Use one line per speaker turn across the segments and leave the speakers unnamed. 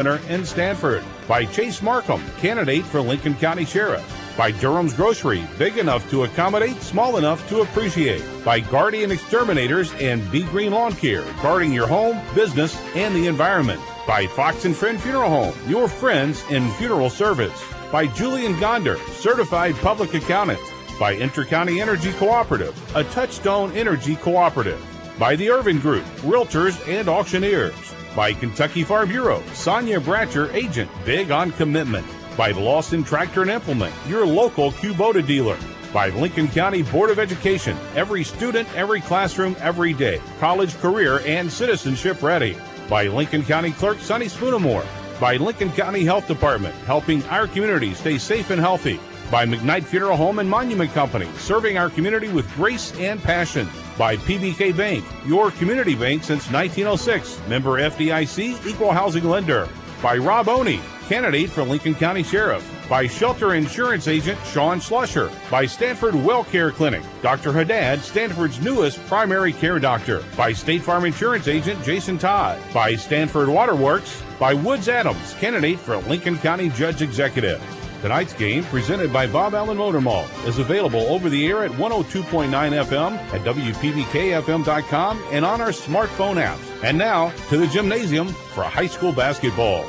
Center in Stanford. By Chase Markham, candidate for Lincoln County Sheriff. By Durham's Grocery, big enough to accommodate, small enough to appreciate. By Guardian Exterminators and Be Green Lawn Care, guarding your home, business, and the environment. By Fox and Friend Funeral Home, your friends in funeral service. By Julian Gonder, certified public accountant. By Intercounty Energy Cooperative, a Touchstone Energy cooperative. By the Irvin Group, realtors and auctioneers. By Kentucky Farm Bureau, Sonia Bratcher, agent, big on commitment. By Lawson Tractor and Implement, your local Kubota dealer. By Lincoln County Board of Education, every student, every classroom, every day. College, career, and citizenship ready. By Lincoln County Clerk Sonny Spoonamore. By Lincoln County Health Department, helping our community stay safe and healthy. By McKnight Funeral Home and Monument Company, serving our community with grace and passion. By PBK Bank, your community bank since 1906, member FDIC, equal housing lender. By Rob Oney, candidate for Lincoln County Sheriff. By Shelter Insurance Agent Sean Slusher. By Stanford Well Care Clinic, Dr. Haddad, Stanford's newest primary care doctor. By State Farm Insurance Agent Jason Todd. By Stanford Waterworks. By Woods Adams, candidate for Lincoln County Judge Executive. Tonight's game, presented by Bob Allen Motor Mall, is available over the air at 102.9 FM, at WPBKFM.com, and on our smartphone apps. And now, to the gymnasium for high school basketball.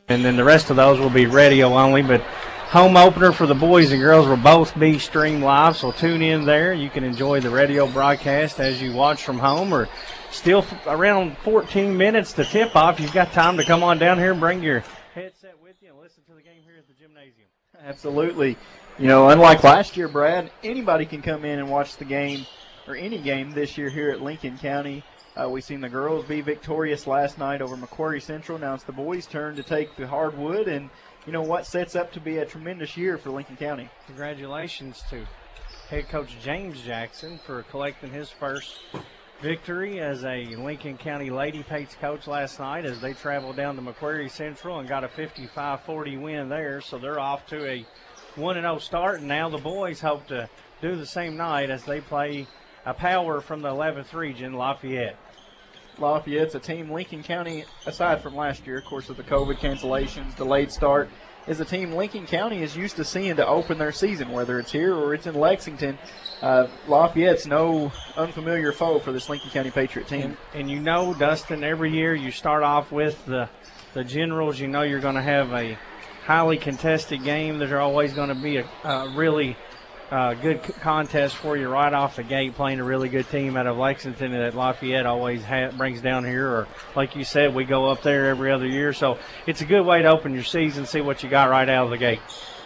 And then the rest of those will be radio only, but home opener for the boys and girls will both be streamed live, so tune in there. You can enjoy the radio broadcast as you watch from home, or still around 14 minutes to tip-off. You've got time to come on down here and bring your headset with you and listen to the game here at the gymnasium.
Absolutely. You know, unlike last year, Brad, anybody can come in and watch the game, or any game this year here at Lincoln County. We've seen the girls be victorious last night over Macquarie Central. Now it's the boys' turn to take the hardwood, and you know what, sets up to be a tremendous year for Lincoln County.
Congratulations to head coach James Jackson for collecting his first victory as a Lincoln County Lady Pates coach last night as they traveled down to Macquarie Central and got a 55-40 win there. So they're off to a 1-0 start, and now the boys hope to do the same night as they play a power from the 11th region, Lafayette.
Lafayette's a team Lincoln County, aside from last year, of course, with the COVID cancellations, delayed start, is a team Lincoln County is used to seeing to open their season, whether it's here or it's in Lexington. Lafayette's no unfamiliar foe for this Lincoln County Patriot team.
And you know, Dustin, every year you start off with the Generals. You know you're going to have a highly contested game. There's always going to be a really good contest for you right off the gate, playing a really good team out of Lexington that Lafayette always brings down here. Or, like you said, we go up there every other year. So it's a good way to open your season, see what you got right out of the gate.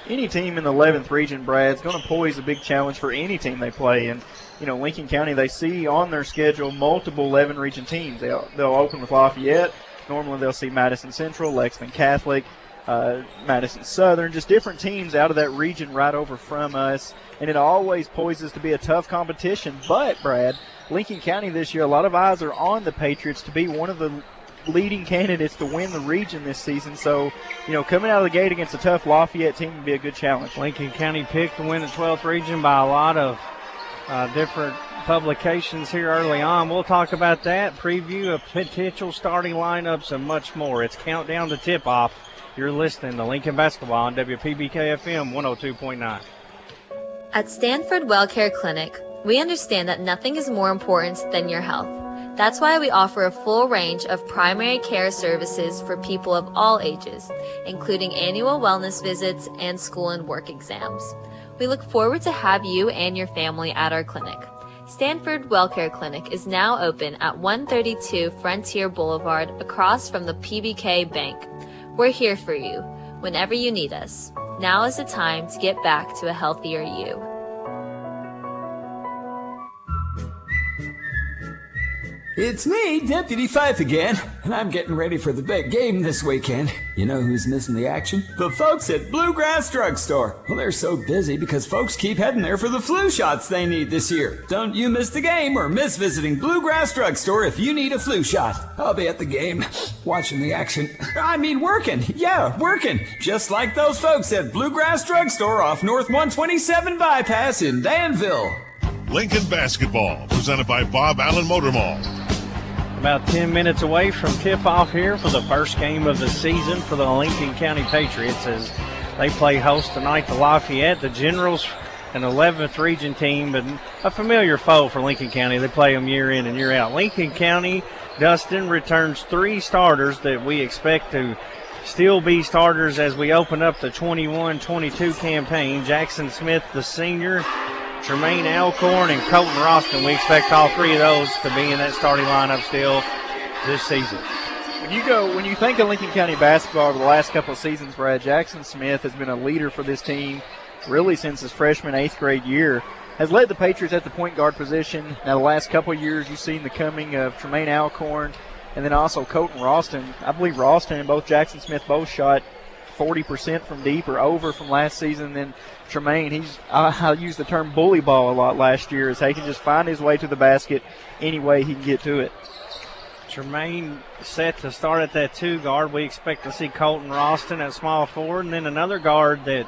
Any team in the 11th region, Brad, is going to pose a big challenge for any team they play. And, you know, Lincoln County, they see on their schedule multiple 11 region teams. They'll open with Lafayette. Normally they'll see Madison Central, Lexington Catholic, Madison Southern, just different teams out of that region right over from us. And it always poises to be a tough competition. But, Brad, Lincoln County this year, a lot of eyes are on the Patriots to be one of the leading candidates to win the region this season. So, you know, coming out of the gate against a tough Lafayette team would be a good challenge.
Lincoln County picked to win the 12th region by a lot of different publications here early on. We'll talk about that, preview of potential starting lineups, and much more. It's countdown to tip-off. You're listening to Lincoln Basketball on WPBK-FM 102.9.
At Stanford Well Care Clinic, we understand that nothing is more important than your health. That's why we offer a full range of primary care services for people of all ages, including annual wellness visits and school and work exams. We look forward to have you and your family at our clinic. Stanford Well Care Clinic is now open at 132 Frontier Boulevard across from the PBK Bank. We're here for you whenever you need us. Now is the time to get back to a healthier you.
It's me, Deputy Fife again, and I'm getting ready for the big game this weekend. You know who's missing the action? The folks at Bluegrass Drugstore. Well, they're so busy because folks keep heading there for the flu shots they need this year. Don't you miss the game or miss visiting Bluegrass Drugstore if you need a flu shot. I'll be at the game, watching the action. I mean working. Yeah, working. Just like those folks at Bluegrass Drugstore off North 127 Bypass in Danville.
Lincoln Basketball, presented by Bob Allen Motor Mall.
About 10 minutes away from tip-off here for the first game of the season for the Lincoln County Patriots as they play host tonight to Lafayette. The Generals, an 11th region team, but a familiar foe for Lincoln County. They play them year in and year out. Lincoln County, Dustin, returns 3 starters that we expect to still be starters as we open up the 21-22 campaign. Jackson Smith, the senior, Tremaine Alcorn, and Colton Roston. We expect all 3 of those to be in that starting lineup still this season.
When you think of Lincoln County basketball over the last couple of seasons, Brad, Jackson Smith has been a leader for this team really since his freshman 8th grade year. Has led the Patriots at the point guard position. Now, the last couple of years, you've seen the coming of Tremaine Alcorn and then also Colton Roston. I believe Roston and both Jackson Smith both shot 40% from deep or over from last season. Then Tremaine, I used the term bully ball a lot last year, as he can just find his way to the basket any way he can get to it.
Tremaine set to start at that 2 guard. We expect to see Colton Roston at small forward, and then another guard that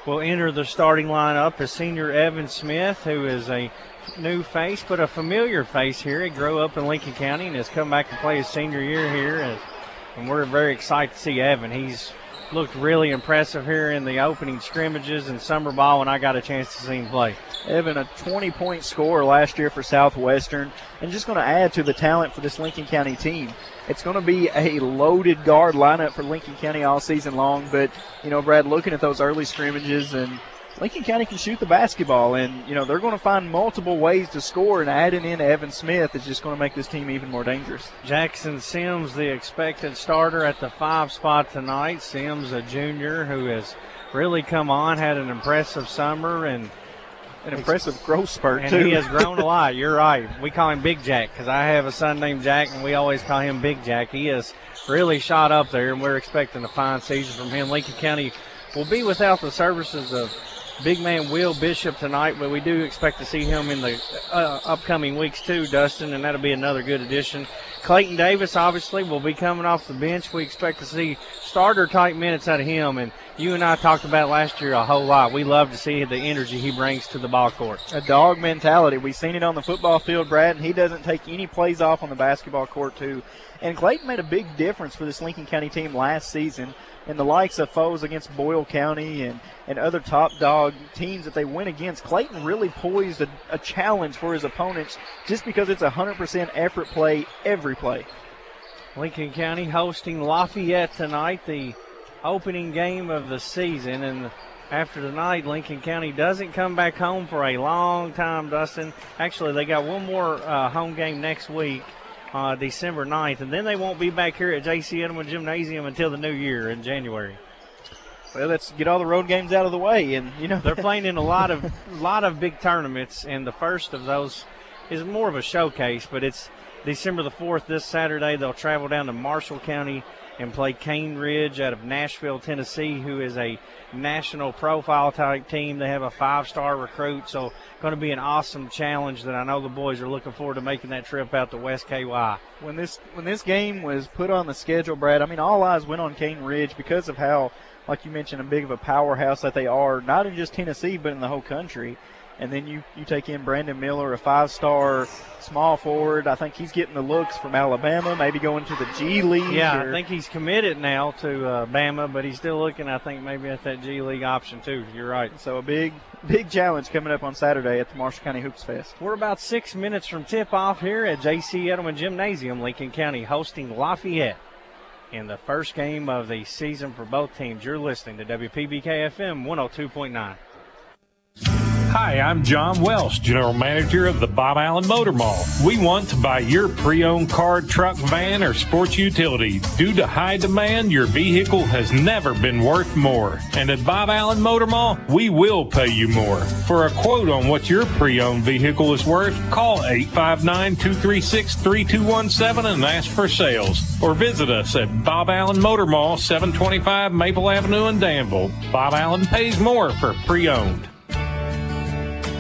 will enter the starting lineup is senior Evan Smith, who is a new face but a familiar face here. He grew up in Lincoln County and has come back to play his senior year here, and we're very excited to see Evan. He's looked really impressive here in the opening scrimmages and summer ball when I got a chance to see him play.
Evan, a 20-point scorer last year for Southwestern, and just going to add to the talent for this Lincoln County team. It's going to be a loaded guard lineup for Lincoln County all season long, but, Brad, looking at those early scrimmages, and Lincoln County can shoot the basketball, and, they're going to find multiple ways to score, and adding in Evan Smith is just going to make this team even more dangerous.
Jackson Sims, the expected starter at the 5 spot tonight. Sims, a junior who has really come on, had an impressive summer, and
an impressive growth spurt,
and
too.
He has grown a lot. You're right. We call him Big Jack because I have a son named Jack, and we always call him Big Jack. He has really shot up there, and we're expecting a fine season from him. Lincoln County will be without the services of big man Will Bishop tonight, but we do expect to see him in the upcoming weeks too, Dustin, and that'll be another good addition. Clayton Davis, obviously, will be coming off the bench. We expect to see starter-type minutes out of him, and you and I talked about last year a whole lot. We love to see the energy he brings to the ball court.
A dog mentality. We've seen it on the football field, Brad, and he doesn't take any plays off on the basketball court, too. And Clayton made a big difference for this Lincoln County team last season. And the likes of foes against Boyle County and other top dog teams that they went against, Clayton really poised a challenge for his opponents just because it's 100% effort play every play.
Lincoln County hosting Lafayette tonight, the opening game of the season. And after tonight, Lincoln County doesn't come back home for a long time, Dustin. Actually, they got one more home game next week. December 9th, and then they won't be back here at J.C. Edelman Gymnasium until the new year in January.
Well, let's get all the road games out of the way, and
they're playing in a lot of big tournaments, and the first of those is more of a showcase, but it's December the 4th this Saturday. They'll travel down to Marshall County and play Cane Ridge out of Nashville, Tennessee, who is a national profile type team. They have a 5-star recruit, so going to be an awesome challenge that I know the boys are looking forward to making that trip out to West KY.
When this game was put on the schedule, Brad, all eyes went on Cane Ridge because of how, like you mentioned, a big of a powerhouse that they are, not in just Tennessee but in the whole country. And then you take in Brandon Miller, a 5-star small forward. I think he's getting the looks from Alabama, maybe going to the G League.
Yeah, I think he's committed now to Bama, but he's still looking, I think, maybe at that G League option too. You're right.
So a big challenge coming up on Saturday at the Marshall County Hoops Fest.
We're about 6 minutes from tip-off here at J.C. Edelman Gymnasium. Lincoln County hosting Lafayette in the first game of the season for both teams. You're listening to WPBK FM 102.9.
Hi, I'm John Welsh, General Manager of the Bob Allen Motor Mall. We want to buy your pre-owned car, truck, van, or sports utility. Due to high demand, your vehicle has never been worth more. And at Bob Allen Motor Mall, we will pay you more. For a quote on what your pre-owned vehicle is worth, call 859-236-3217 and ask for sales. Or visit us at Bob Allen Motor Mall, 725 Maple Avenue in Danville. Bob Allen pays more for pre-owned.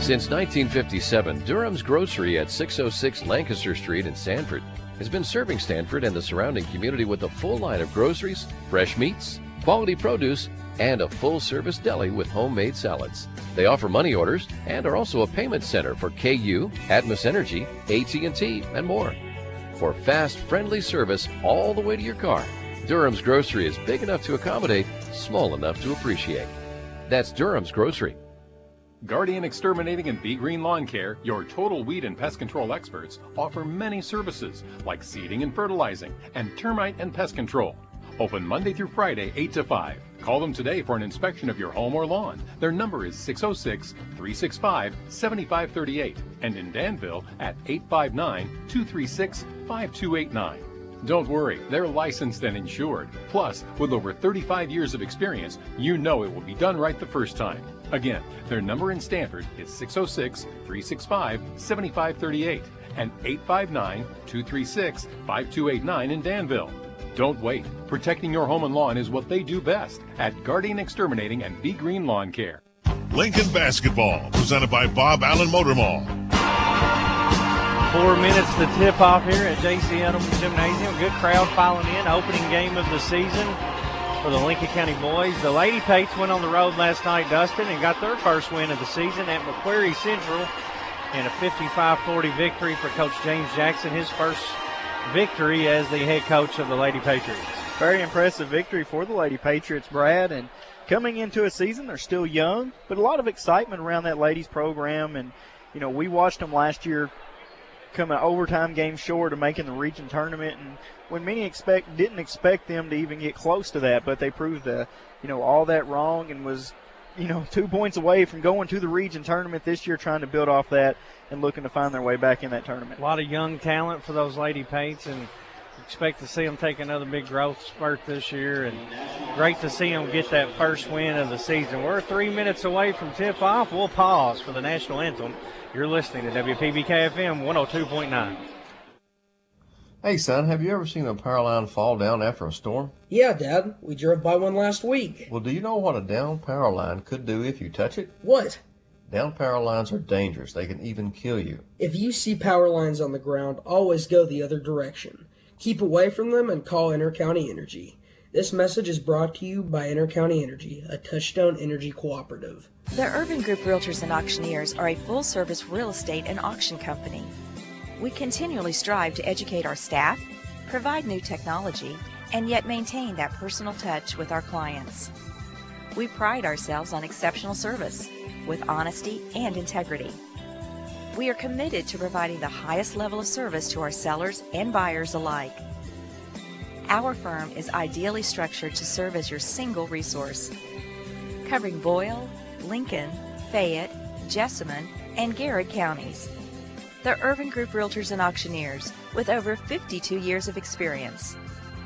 Since 1957, Durham's Grocery at 606 Lancaster Street in Sanford has been serving Sanford and the surrounding community with a full line of groceries, fresh meats, quality produce, and a full-service deli with homemade salads. They offer money orders and are also a payment center for KU, Atmos Energy, AT&T, and more. For fast, friendly service all the way to your car, Durham's Grocery is big enough to accommodate, small enough to appreciate. That's Durham's Grocery.
Guardian Exterminating and Be Green Lawn Care, your total weed and pest control experts, offer many services like seeding and fertilizing and termite and pest control. Open Monday through Friday, 8 to 5. Call them today for an inspection of your home or lawn. Their number is 606-365-7538 and in Danville at 859-236-5289. Don't worry, they're licensed and insured. Plus, with over 35 years of experience, you know it will be done right the first time. Again, their number in Stanford is 606-365-7538 and 859-236-5289 in Danville. Don't wait. Protecting your home and lawn is what they do best at Guardian Exterminating and Be Green Lawn Care.
Lincoln Basketball, presented by Bob Allen Motor Mall.
4 minutes to tip off here at J.C. Edelman Gymnasium. Good crowd filing in. Opening game of the season for the Lincoln County boys. The Lady Pates went on the road last night, Dustin, and got their first win of the season at Macquarie Central in a 55-40 victory for Coach James Jackson, his first victory as the head coach of the Lady Patriots.
Very impressive victory for the Lady Patriots, Brad, and coming into a season, they're still young, but a lot of excitement around that ladies program. And, you know, we watched them last year come an overtime game short of making the region tournament, and when many didn't expect them to even get close to that, but they proved all that wrong and was 2 points away from going to the region tournament this year, trying to build off that and looking to find their way back in that tournament.
A lot of young talent for those Lady Pates, and expect to see them take another big growth spurt this year, and great to see them get that first win of the season. We're 3 minutes away from tip-off. We'll pause for the national anthem. You're listening to WPBK-FM 102.9.
Hey, son, have you ever seen a power line fall down after a storm?
Yeah, Dad. We drove by one last week.
Well, do you know what a down power line could do if you touch it?
What?
Down power lines are dangerous. They can even kill you.
If you see power lines on the ground, always go the other direction. Keep away from them and call Intercounty Energy. This message is brought to you by Intercounty Energy, a Touchstone Energy cooperative.
The Urban Group Realtors and Auctioneers are a full-service real estate and auction company. We continually strive to educate our staff, provide new technology, and yet maintain that personal touch with our clients. We pride ourselves on exceptional service with honesty and integrity. We are committed to providing the highest level of service to our sellers and buyers alike. Our firm is ideally structured to serve as your single resource, covering Boyle, Lincoln, Fayette, Jessamine, and Garrett counties. The Urban Group Realtors and Auctioneers, with over 52 years of experience.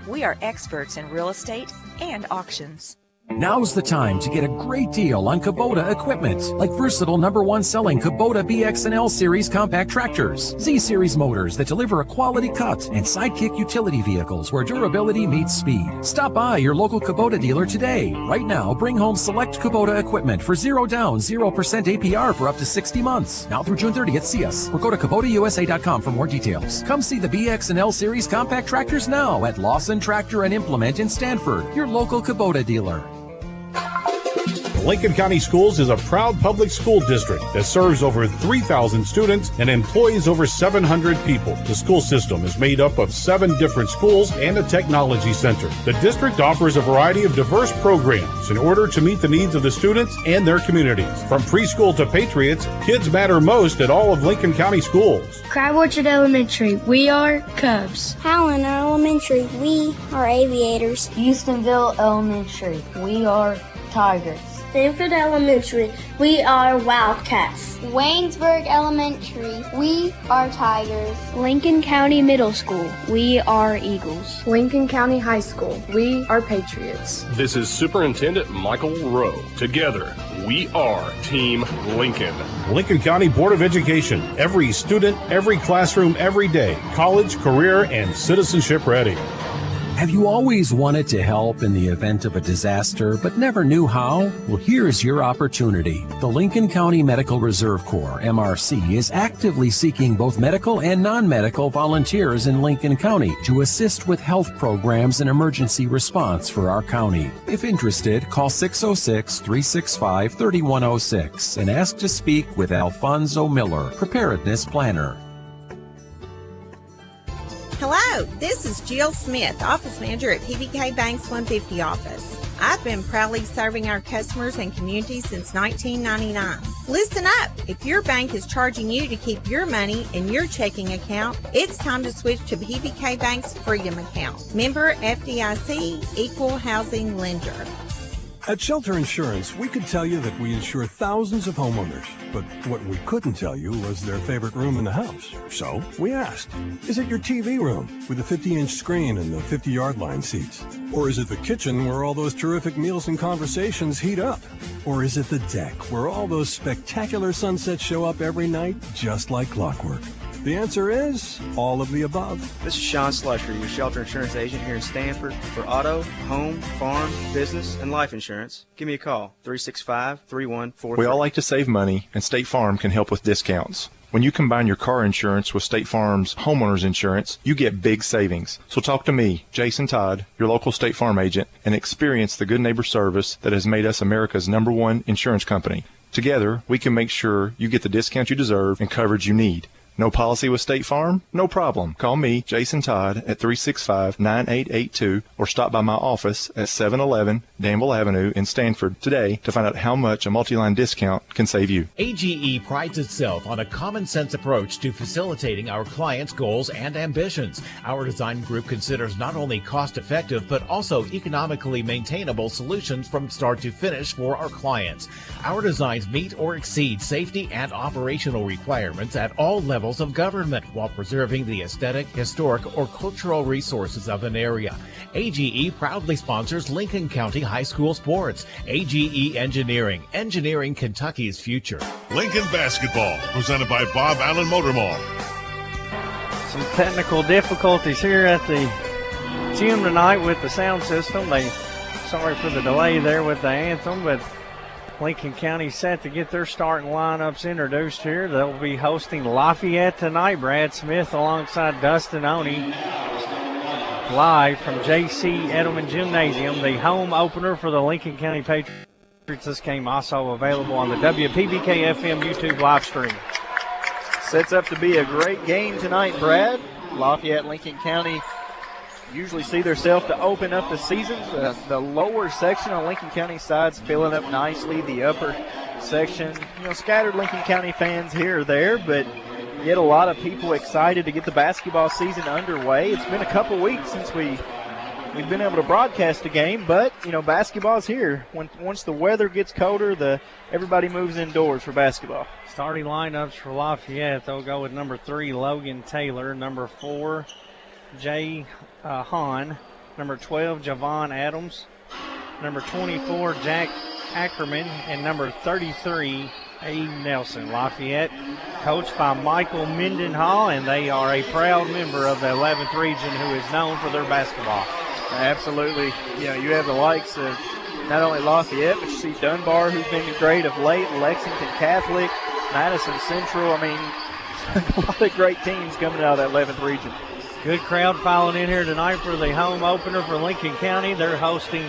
We are experts in real estate and auctions.
Now's the time to get a great deal on Kubota equipment, like versatile #1 selling Kubota BX and L Series compact tractors, Z-Series motors that deliver a quality cut, and Sidekick utility vehicles where durability meets speed. Stop by your local Kubota dealer today. Right now, bring home select Kubota equipment for 0 down, 0% APR for up to 60 months. Now through June 30th, see us or go to KubotaUSA.com for more details. Come see the BX and L Series compact tractors now at Lawson Tractor and Implement in Stanford, your local Kubota dealer.
Lincoln County Schools is a proud public school district that serves over 3,000 students and employs over 700 people. The school system is made up of 7 different schools and a technology center. The district offers a variety of diverse programs in order to meet the needs of the students and their communities. From preschool to Patriots, kids matter most at all of Lincoln County Schools.
Crab Orchard Elementary, we are Cubs.
Howland Elementary, we are Aviators.
Houstonville Elementary, we are Tigers.
Stanford Elementary, we are Wildcats.
Waynesburg Elementary, we are Tigers.
Lincoln County Middle School, we are Eagles.
Lincoln County High School, we are Patriots.
This is Superintendent Michael Rowe. Together, we are Team Lincoln.
Lincoln County Board of Education. Every student, every classroom, every day. College, career, and citizenship ready.
Have you always wanted to help in the event of a disaster but never knew how? Well, here's your opportunity. The Lincoln County Medical Reserve Corps, MRC, is actively seeking both medical and non-medical volunteers in Lincoln County to assist with health programs and emergency response for our county. If interested, call 606-365-3106 and ask to speak with Alfonso Miller, Preparedness Planner.
Hello, this is Jill Smith, Office Manager at PBK Bank's 150 office. I've been proudly serving our customers and community since 1999. Listen up! If your bank is charging you to keep your money in your checking account, it's time to switch to PBK Bank's Freedom Account. Member FDIC, Equal Housing Lender.
At Shelter Insurance, we could tell you that we insure thousands of homeowners, but what we couldn't tell you was their favorite room in the house. So we asked, is it your TV room with the 50-inch screen and the 50-yard line seats? Or is it the kitchen where all those terrific meals and conversations heat up? Or is it the deck where all those spectacular sunsets show up every night just like clockwork? The answer is all of the above.
This is Sean Slusher, your shelter insurance agent here in Stanford. For auto, home, farm, business, and life insurance, give me a call, 365-3143.
We all like to save money, and State Farm can help with discounts. When you combine your car insurance with State Farm's homeowner's insurance, you get big savings. So talk to me, Jason Todd, your local State Farm agent, and experience the good neighbor service that has made us America's #1 insurance company. Together, we can make sure you get the discount you deserve and coverage you need. No policy with State Farm? No problem. Call me, Jason Todd, at 365-9882 or stop by my office at 711 Danville Avenue in Stanford today to find out how much a multi-line discount can save you.
AGE prides itself on a common-sense approach to facilitating our clients' goals and ambitions. Our design group considers not only cost-effective but also economically maintainable solutions from start to finish for our clients. Our designs meet or exceed safety and operational requirements at all levels of government while preserving the aesthetic, historic, or cultural resources of an area. AGE proudly sponsors Lincoln County High School sports. AGE Engineering, engineering Kentucky's future.
Lincoln basketball, presented by Bob Allen Motor Mall.
Some technical difficulties here at the gym tonight with the sound system. Sorry for the delay there with the anthem, but Lincoln County set to get their starting lineups introduced here. They'll be hosting Lafayette tonight. Brad Smith alongside Dustin Oney, live from J.C. Edelman Gymnasium, the home opener for the Lincoln County Patriots. This game also available on the WPBK-FM YouTube live stream.
Sets up to be a great game tonight, Brad. Lafayette, Lincoln County usually see themselves to open up the season. The lower section on Lincoln County side's filling up nicely. The upper section, scattered Lincoln County fans here or there, but yet a lot of people excited to get the basketball season underway. It's been a couple weeks since we've been able to broadcast a game, but basketball's here. Once the weather gets colder, everybody moves indoors for basketball.
Starting lineups for Lafayette, they'll go with number 3, Logan Taylor, number 4, Jay Hahn, number 12, Javon Adams, number 24, Jack Ackerman, and number 33, Abe Nelson. Lafayette, coached by Michael Mendenhall, and they are a proud member of the 11th region who is known for their basketball.
Absolutely. You have the likes of not only Lafayette, but you see Dunbar, who's been great of late, Lexington Catholic, Madison Central. I mean, a lot of great teams coming out of that 11th region.
Good crowd filing in here tonight for the home opener for Lincoln County. They're hosting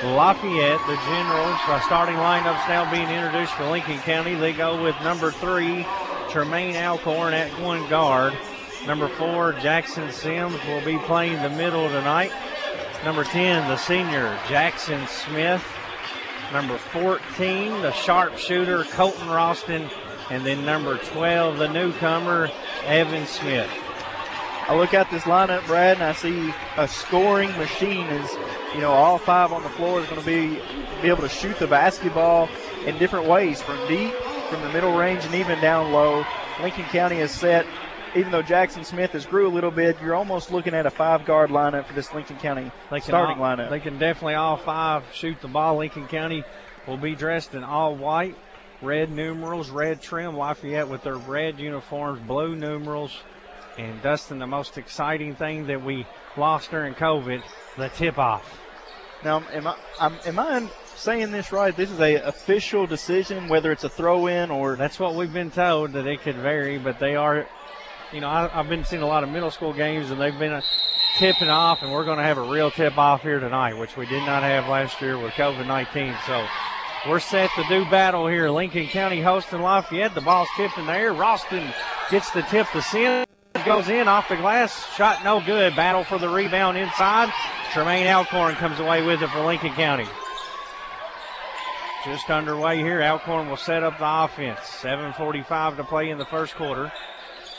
Lafayette. The Generals, starting lineups now being introduced for Lincoln County. They go with number 3, Tremaine Alcorn at one guard. Number 4, Jackson Sims will be playing the middle tonight. Number 10, the senior, Jackson Smith. Number 14, the sharpshooter, Colton Ralston. And then number 12, the newcomer, Evan Smith.
I look at this lineup, Brad, and I see a scoring machine. Is all 5 on the floor is going to be able to shoot the basketball in different ways, from deep, from the middle range, and even down low. Lincoln County is set. Even though Jackson Smith has grew a little bit, you're almost looking at a 5-guard lineup for this Lincoln County starting lineup.
They can definitely all 5 shoot the ball. Lincoln County will be dressed in all white, red numerals, red trim. Lafayette with their red uniforms, blue numerals. And Dustin, the most exciting thing that we lost during COVID, the tip-off.
Now, am I saying this right? This is a official decision, whether it's a throw-in or...
That's what we've been told, that it could vary, but they are, I've been seeing a lot of middle school games, and they've been tipping off, and we're going to have a real tip-off here tonight, which we did not have last year with COVID-19. So we're set to do battle here. Lincoln County hosting Lafayette. The ball's tipped in the air. Ralston gets the tip to Sims. Goes in off the glass. Shot no good. Battle for the rebound inside. Tremaine Alcorn comes away with it for Lincoln County. Just underway here. Alcorn will set up the offense. 7:45 to play in the first quarter.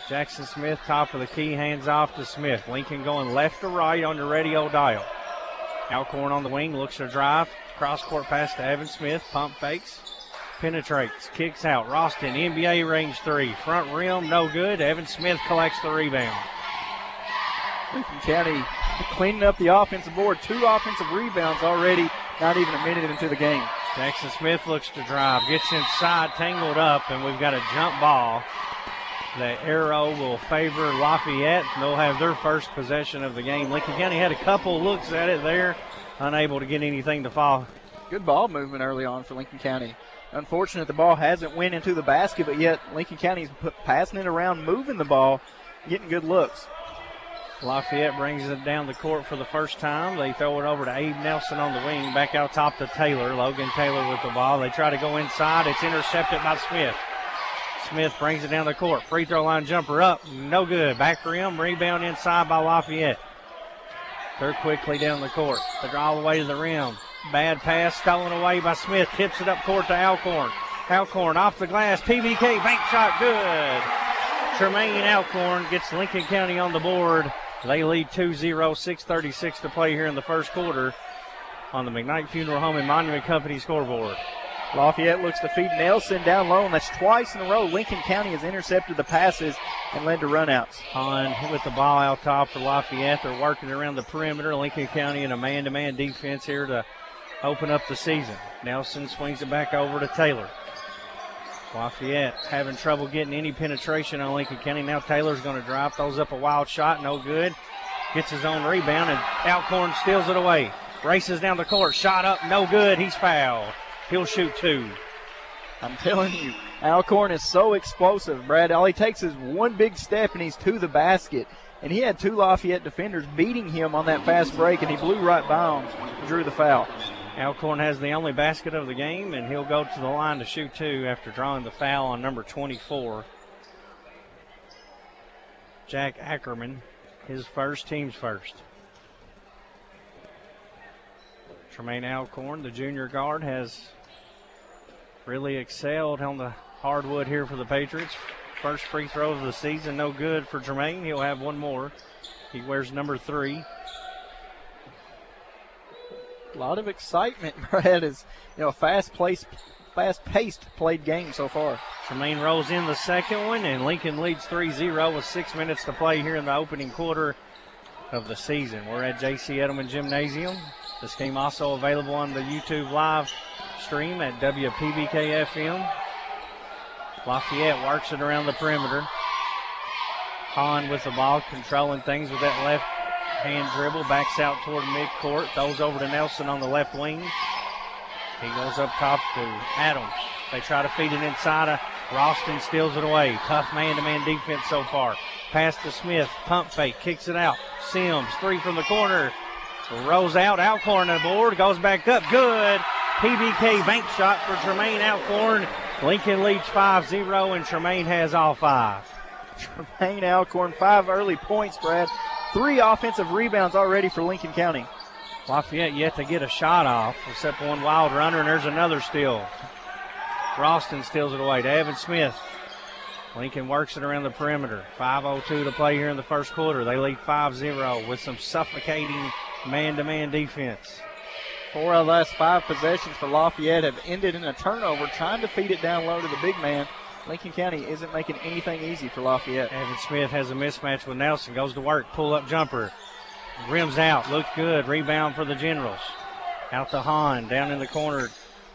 Jackson Smith, top of the key, hands off to Smith. Lincoln going left to right on your radio dial. Alcorn on the wing, looks to drive. Cross-court pass to Evan Smith. Pump fakes. Penetrates. Kicks out. Ralston, NBA range 3. Front rim, no good. Evan Smith collects the rebound.
Lincoln County cleaning up the offensive board. 2 offensive rebounds already, not even a minute into the game.
Jackson Smith looks to drive. Gets inside, tangled up, and we've got a jump ball. The arrow will favor Lafayette. They'll have their first possession of the game. Lincoln County had a couple looks at it there, unable to get anything to fall.
Good ball movement early on for Lincoln County. Unfortunate the ball hasn't went into the basket, but yet Lincoln County's passing it around, moving the ball, getting good looks.
Lafayette brings it down the court for the first time. They throw it over to Abe Nelson on the wing. Back out top to Taylor. Logan Taylor with the ball. They try to go inside. It's intercepted by Smith. Smith brings it down the court. Free throw line jumper up. No good. Back rim. Rebound inside by Lafayette. They're quickly down the court. They draw all the way to the rim. Bad pass stolen away by Smith. Tips it up court to Alcorn. Alcorn off the glass. PBK bank shot good. Tremaine Alcorn gets Lincoln County on the board. They lead 2-0, 6:36 to play here in the first quarter on the McKnight Funeral Home and Monument Company scoreboard.
Lafayette looks to feed Nelson down low, and that's twice in a row. Lincoln County has intercepted the passes and led to runouts.
Hahn with the ball out top for Lafayette. They're working around the perimeter. Lincoln County in a man-to-man defense here to open up the season. Nelson swings it back over to Taylor. Lafayette having trouble getting any penetration on Lincoln County. Now Taylor's going to drive, throws up a wild shot, no good. Gets his own rebound, and Alcorn steals it away. Races down the court, shot up, no good. He's fouled. He'll shoot 2.
I'm telling you, Alcorn is so explosive, Brad. All he takes is one big step, and he's to the basket. And he had 2 Lafayette defenders beating him on that fast break, and he blew right by him and drew the foul.
Alcorn has the only basket of the game, and he'll go to the line to shoot 2 after drawing the foul on number 24. Jack Ackerman, his first, team's first. Tremaine Alcorn, the junior guard, has really excelled on the hardwood here for the Patriots. First free throw of the season, no good for Tremaine. He'll have one more. He wears number 3.
A lot of excitement, Brad. Is a fast-paced played game so far.
Tremaine rolls in the second one, and Lincoln leads 3-0 with 6 minutes to play here in the opening quarter of the season. We're at J.C. Edelman Gymnasium. This game also available on the YouTube live stream at WPBK-FM. Lafayette works it around the perimeter. Hahn with the ball, controlling things with that left hand dribble, backs out toward midcourt, throws over to Nelson on the left wing. He goes up top to Adams. They try to feed it inside. Ralston steals it away. Tough man-to-man defense so far. Pass to Smith, pump fake, kicks it out. Sims, 3 from the corner. Rolls out, Alcorn on the board, goes back up, good. PBK bank shot for Tremaine Alcorn. Lincoln leads 5-0, and Tremaine has all 5.
Tremaine Alcorn, 5 early points, Brad. 3 offensive rebounds already for Lincoln County.
Lafayette yet to get a shot off, except one wild runner, and there's another steal. Ralston steals it away to Evan Smith. Lincoln works it around the perimeter. 5:02 to play here in the first quarter. They lead 5-0 with some suffocating man-to-man defense.
4 of the last 5 possessions for Lafayette have ended in a turnover, trying to feed it down low to the big man. Lincoln County isn't making anything easy for Lafayette.
Evan Smith has a mismatch with Nelson. Goes to work. Pull-up jumper. Rims out. Looks good. Rebound for the Generals. Out to Hahn. Down in the corner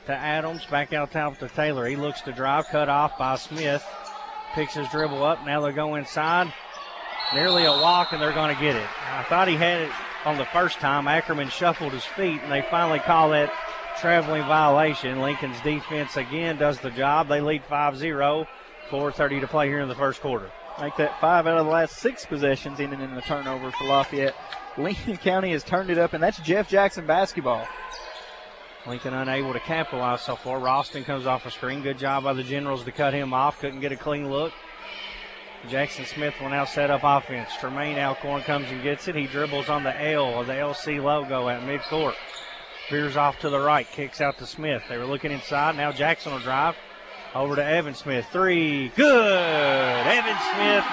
to Adams. Back out top to Taylor. He looks to drive. Cut off by Smith. Picks his dribble up. Now they go inside. Nearly a walk, and they're going to get it. I thought he had it on the first time. Ackerman shuffled his feet, and they finally call that traveling violation. Lincoln's defense again does the job. They lead 5-0. 4:30 to play here in the first quarter.
Make that 5 out of the last 6 possessions ending in a turnover for Lafayette. Lincoln County has turned it up, and that's Jeff Jackson basketball.
Lincoln unable to capitalize so far. Ralston comes off a screen. Good job by the Generals to cut him off. Couldn't get a clean look. Jackson Smith will now set up offense. Tremaine Alcorn comes and gets it. He dribbles on the L of the LC logo at midcourt. Veers off to the right. Kicks out to Smith. They were looking inside. Now Jackson will drive. Over to Evan Smith. 3. Good. Evan Smith,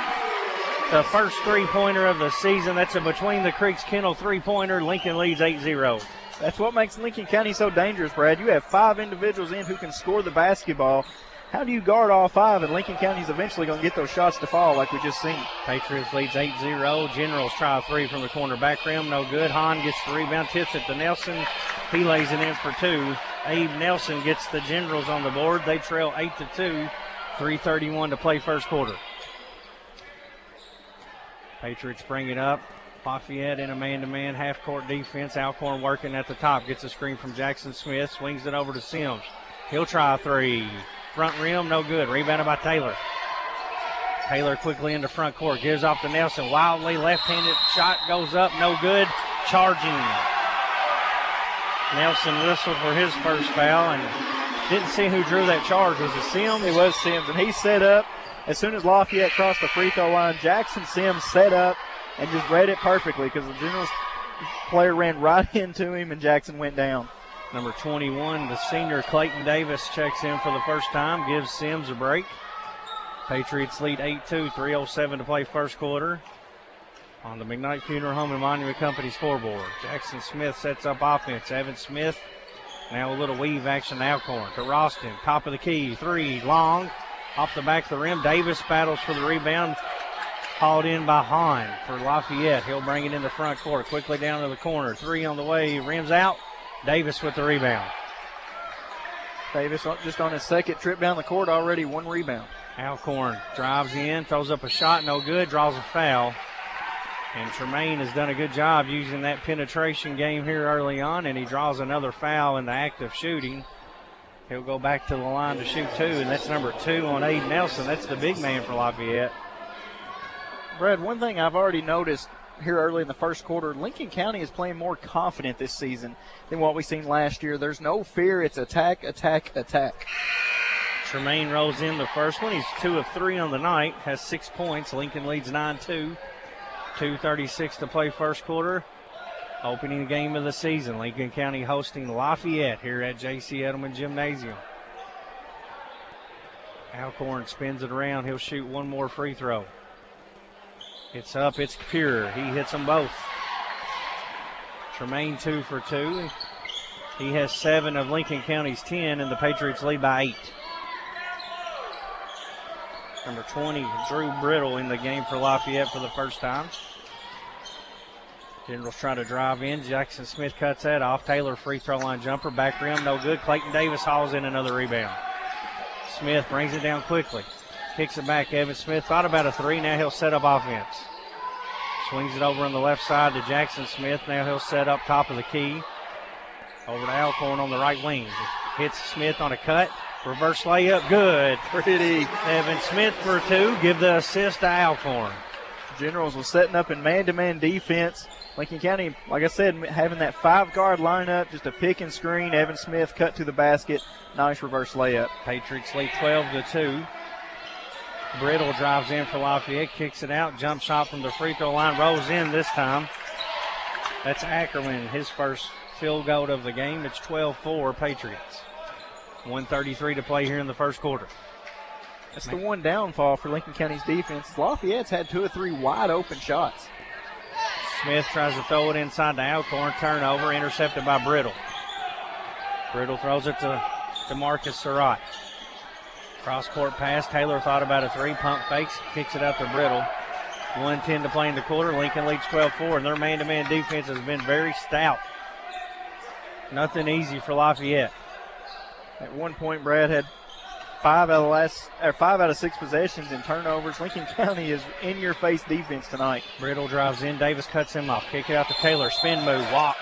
the first three-pointer of the season. That's a Between the Creeks Kennel three-pointer. Lincoln leads 8-0.
That's what makes Lincoln County so dangerous, Brad. You have 5 individuals in who can score the basketball. How do you guard all 5? And Lincoln County's eventually going to get those shots to fall like we just seen.
Patriots leads 8-0. Generals try a 3 from the corner back rim. No good. Hahn gets the rebound, tips it to Nelson. He lays it in for 2. Abe Nelson gets the Generals on the board. They trail 8-2. 3:31 to play first quarter. Patriots bring it up. Lafayette in a man-to-man half-court defense. Alcorn working at the top. Gets a screen from Jackson Smith. Swings it over to Sims. He'll try a 3. Front rim, no good. Rebounded by Taylor. Taylor quickly into front court. Gives off to Nelson. Wildly left-handed shot goes up. No good. Charging. Nelson whistled for his first foul and didn't see who drew that charge. Was it Sims?
It was Sims, and he set up. As soon as Lafayette crossed the free throw line, Jackson Sims set up and just read it perfectly because the Generals player ran right into him and Jackson went down.
Number 21, the senior Clayton Davis checks in for the first time, gives Sims a break. Patriots lead 8-2, 3:07 to play first quarter on the McKnight Funeral Home and Monument Company scoreboard. Jackson Smith sets up offense. Evan Smith now a little weave action to Alcorn to Ralston. Top of the key, 3, long, off the back of the rim. Davis battles for the rebound. Hauled in by Hahn for Lafayette. He'll bring it in the front court. Quickly down to the corner. 3 on the way. Rims out. Davis with the rebound.
Davis just on his second trip down the court already, 1 rebound.
Alcorn drives in, throws up a shot, no good, draws a foul. And Tremaine has done a good job using that penetration game here early on, and he draws another foul in the act of shooting. He'll go back to the line to shoot 2, and that's number 2 on Abe Nelson. That's the big man for Lafayette.
Brad, one thing I've already noticed here early in the first quarter, Lincoln County is playing more confident this season than what we seen last year. There's no fear. It's attack, attack, attack.
Tremaine rolls in the first one. He's 2 of 3 on the night, has 6 points. Lincoln leads 9-2. 2:36 to play first quarter. Opening game of the season. Lincoln County hosting Lafayette here at J.C. Edelman Gymnasium. Alcorn spins it around. He'll shoot 1 more free throw. It's up. It's pure. He hits them both. Tremaine 2 for 2. He has 7 of Lincoln County's 10, and the Patriots lead by 8. Number 20, Drew Brittle in the game for Lafayette for the first time. Generals try to drive in. Jackson Smith cuts that off. Taylor free throw line jumper. Back rim, no good. Clayton Davis hauls in another rebound. Smith brings it down quickly. Kicks it back. Evan Smith thought about a 3. Now he'll set up offense. Swings it over on the left side to Jackson Smith. Now he'll set up top of the key. Over to Alcorn on the right wing. Hits Smith on a cut. Reverse layup. Good.
Pretty.
Evan Smith for 2. Give the assist to Alcorn.
Generals was setting up in man-to-man defense. Lincoln County, like I said, having that 5-guard lineup, just a pick and screen. Evan Smith cut to the basket. Nice reverse layup.
Patriots lead 12-2. Brittle drives in for Lafayette, kicks it out. Jump shot from the free throw line. Rolls in this time. That's Ackerman, his first field goal of the game. It's 12-4 Patriots. 1:33 to play here in the first quarter.
That's the one downfall for Lincoln County's defense. Lafayette's had 2 or 3 wide open shots.
Smith tries to throw it inside the Alcorn. Turnover, intercepted by Brittle. Brittle throws it to Marcus Surratt. Cross-court pass. Taylor thought about a 3. Pump fakes. Kicks it out to Brittle. 1:10 to play in the quarter. Lincoln leads 12-4, and their man-to-man defense has been very stout. Nothing easy for Lafayette.
At one point, Brad had 5 out of 6 possessions in turnovers. Lincoln County is in-your-face defense tonight.
Brittle drives in. Davis cuts him off. Kick it out to Taylor. Spin move. Walk.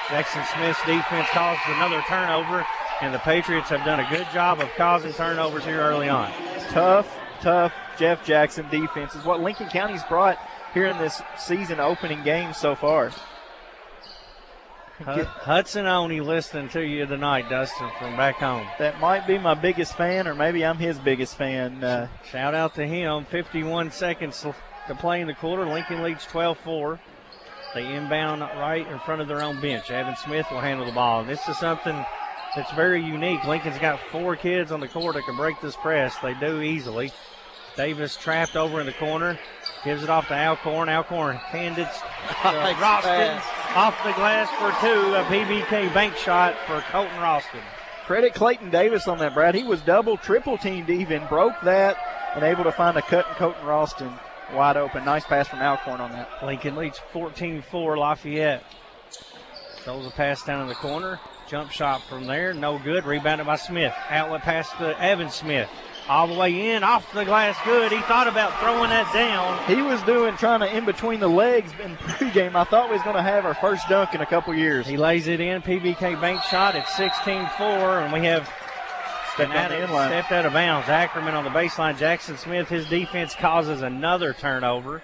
Jackson Smith's defense causes another turnover, and the Patriots have done a good job of causing turnovers here early on.
Tough Jeff Jackson defense is what Lincoln County's brought here in this season opening game so far.
Hudson Oney listening to you tonight, Dustin, from back home.
That might be my biggest fan, or maybe I'm his biggest fan.
Shout out to him. 51 seconds to play in the quarter. Lincoln leads 12-4. They inbound right in front of their own bench. Evan Smith will handle the ball. This is something that's very unique. Lincoln's got 4 kids on the court that can break this press. They do easily. Davis trapped over in the corner. Gives it off to Alcorn. Alcorn handed Ralston off the glass for 2. A PBK bank shot for Colton Ralston.
Credit Clayton Davis on that, Brad. He was double, triple teamed even, broke that, and able to find a cut and Colton Ralston wide open. Nice pass from Alcorn on that.
Lincoln leads 14-4 Lafayette. Throws a pass down in the corner. Jump shot from there. No good. Rebounded by Smith. Outlet pass to Evan Smith. All the way in, off the glass, good. He thought about throwing that down.
He was trying to in between the legs in pregame. I thought we was going to have our first dunk in a couple years.
He lays it in, PBK bank shot at 16-4, and we have stepped out of bounds. Ackerman on the baseline. Jackson Smith, his defense causes another turnover.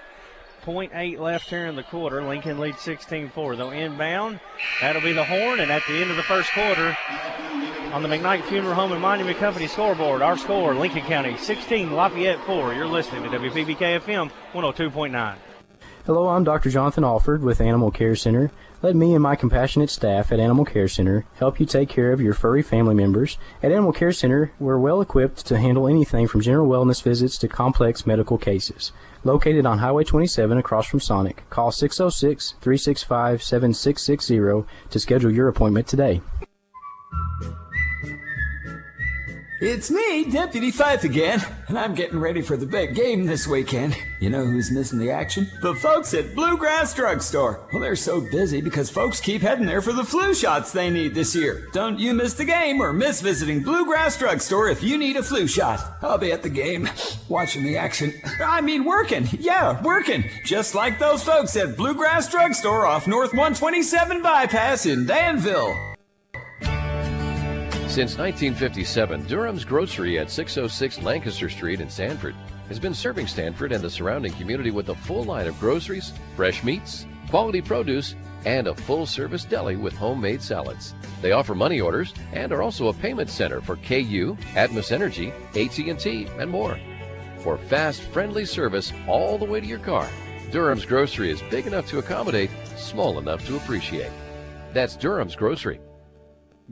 0.8 left here in the quarter. Lincoln leads 16-4. They'll inbound. That'll be the horn, and at the end of the first quarter, on the McKnight Funeral Home and Monument Company scoreboard, our score, Lincoln County 16, Lafayette 4. You're listening to WPBK FM 102.9.
Hello, I'm Dr. Jonathan Alford with Animal Care Center. Let me and my compassionate staff at Animal Care Center help you take care of your furry family members. At Animal Care Center, we're well equipped to handle anything from general wellness visits to complex medical cases. Located on Highway 27 across from Sonic, call 606-365-7660 to schedule your appointment today.
It's me, Deputy Fife again, and I'm getting ready for the big game this weekend. You know who's missing the action? The folks at Bluegrass Drugstore. Well, they're so busy because folks keep heading there for the flu shots they need this year. Don't you miss the game or miss visiting Bluegrass Drugstore if you need a flu shot. I'll be at the game, watching the action. I mean working. Yeah, working. Just like those folks at Bluegrass Drugstore off North 127 Bypass in Danville.
Since 1957, Durham's Grocery at 606 Lancaster Street in Sanford has been serving Sanford and the surrounding community with a full line of groceries, fresh meats, quality produce, and a full-service deli with homemade salads. They offer money orders and are also a payment center for KU, Atmos Energy, AT&T, and more. For fast, friendly service all the way to your car, Durham's Grocery is big enough to accommodate, small enough to appreciate. That's Durham's Grocery.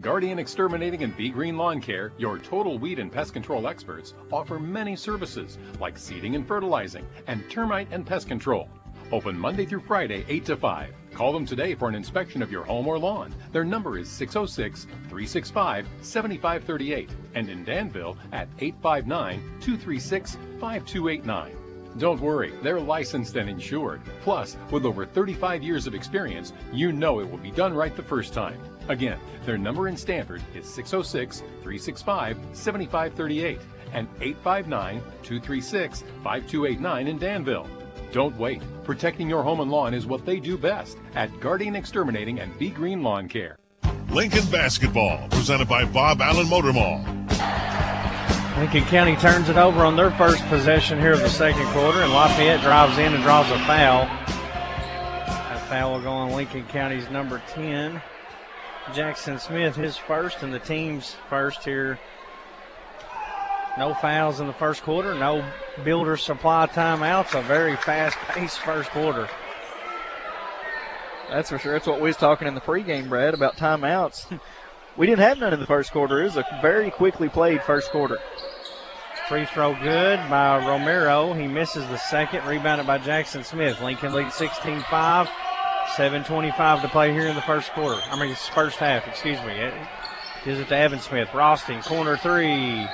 Guardian Exterminating and Be Green Lawn Care, your total weed and pest control experts, offer many services like seeding and fertilizing and termite and pest control. Open Monday through Friday, 8 to 5. Call them today for an inspection of your home or lawn. Their number is 606-365-7538 and in Danville at 859-236-5289. Don't worry, they're licensed and insured. Plus, with over 35 years of experience, you know it will be done right the first time. Again, their number in Stanford is 606-365-7538 and 859-236-5289 in Danville. Don't wait. Protecting your home and lawn is what they do best at Guardian Exterminating and Be Green Lawn Care.
Lincoln Basketball, presented by Bob Allen Motor Mall.
Lincoln County turns it over on their first possession here of the second quarter, and Lafayette drives in and draws a foul. That foul will go on Lincoln County's number 10. Jackson Smith, his first, and the team's first here. No fouls in the first quarter, no Builder Supply timeouts, a very fast-paced first quarter.
That's for sure. That's what we was talking in the pregame, Brad, about timeouts. We didn't have none in the first quarter. It was a very quickly played first quarter.
Free throw good by Romero. He misses the second. Rebounded by Jackson Smith. Lincoln leads 16-5. 7:25 to play here in the first half, excuse me. Gives it to Evan Smith. Rosting, corner three.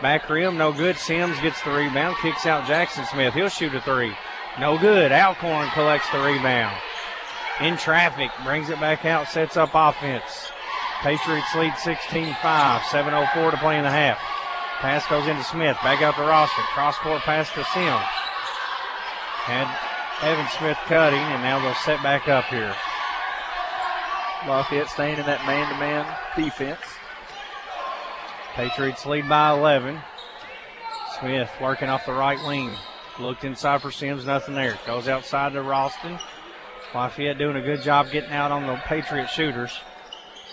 Back rim, no good. Sims gets the rebound. Kicks out Jackson Smith. He'll shoot a three. No good. Alcorn collects the rebound. In traffic, brings it back out, sets up offense. Patriots lead 16-5. 7:04 to play in the half. Pass goes into Smith. Back out to Roston. Cross-court pass to Sims. Had Evan Smith cutting, and now they'll set back up here.
Lafayette staying in that man-to-man defense.
Patriots lead by 11. Smith working off the right wing. Looked inside for Sims, nothing there. Goes outside to Ralston. Lafayette doing a good job getting out on the Patriot shooters.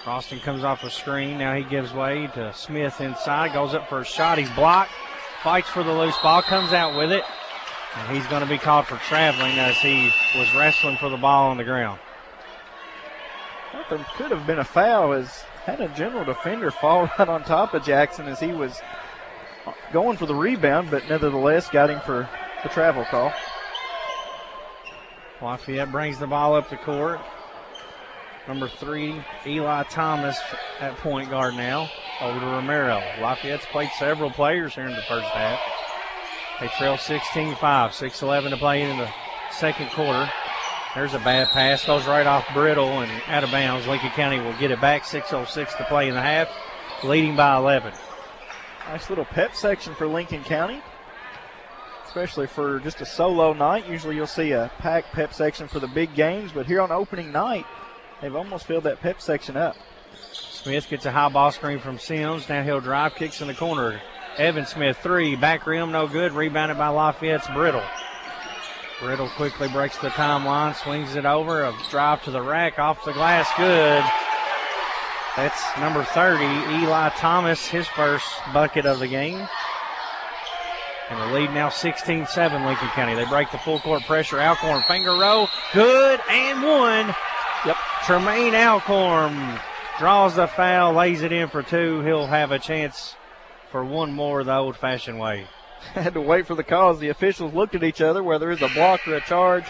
Ralston comes off a screen. Now he gives way to Smith inside. Goes up for a shot. He's blocked. Fights for the loose ball. Comes out with it. And he's going to be called for traveling as he was wrestling for the ball on the ground.
I thought there could have been a foul as had a general defender fall right on top of Jackson as he was going for the rebound, but nevertheless got him for the travel call.
Lafayette brings the ball up the court. Number 3, Eli Thomas at point guard now. Over to Romero. Lafayette's played several players here in the first half. They trail 16-5. 6:11 to play in the second quarter. There's a bad pass. Goes right off Brittle and out of bounds. Lincoln County will get it back. 6:06 to play in the half. Leading by 11.
Nice little pep section for Lincoln County, especially for just a solo night. Usually you'll see a packed pep section for the big games, but here on opening night, they've almost filled that pep section up.
Smith gets a high ball screen from Sims. Now he'll drive, kicks in the corner. Evan Smith, 3, back rim, no good. Rebounded by Lafayette's Brittle. Brittle quickly breaks the timeline, swings it over, a drive to the rack, off the glass, good. That's number 30, Eli Thomas, his first bucket of the game. And the lead now 16-7, Lincoln County. They break the full court pressure. Alcorn, finger roll, good, and one.
Yep.
Tremaine Alcorn draws the foul, lays it in for 2. He'll have a chance for one more the old-fashioned way.
Had to wait for the calls. The officials looked at each other, whether it's a block or a charge.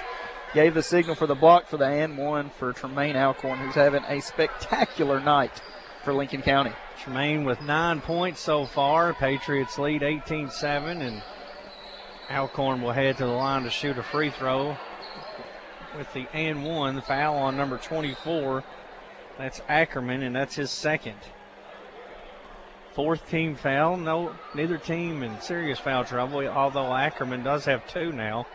Gave the signal for the block for the and one for Tremaine Alcorn, who's having a spectacular night for Lincoln County.
Tremaine with 9 points so far. Patriots lead 18-7, and Alcorn will head to the line to shoot a free throw with the and one. The foul on number 24. That's Ackerman, and that's his second. 4th team foul. Neither team in serious foul trouble, although Ackerman does have 2 now.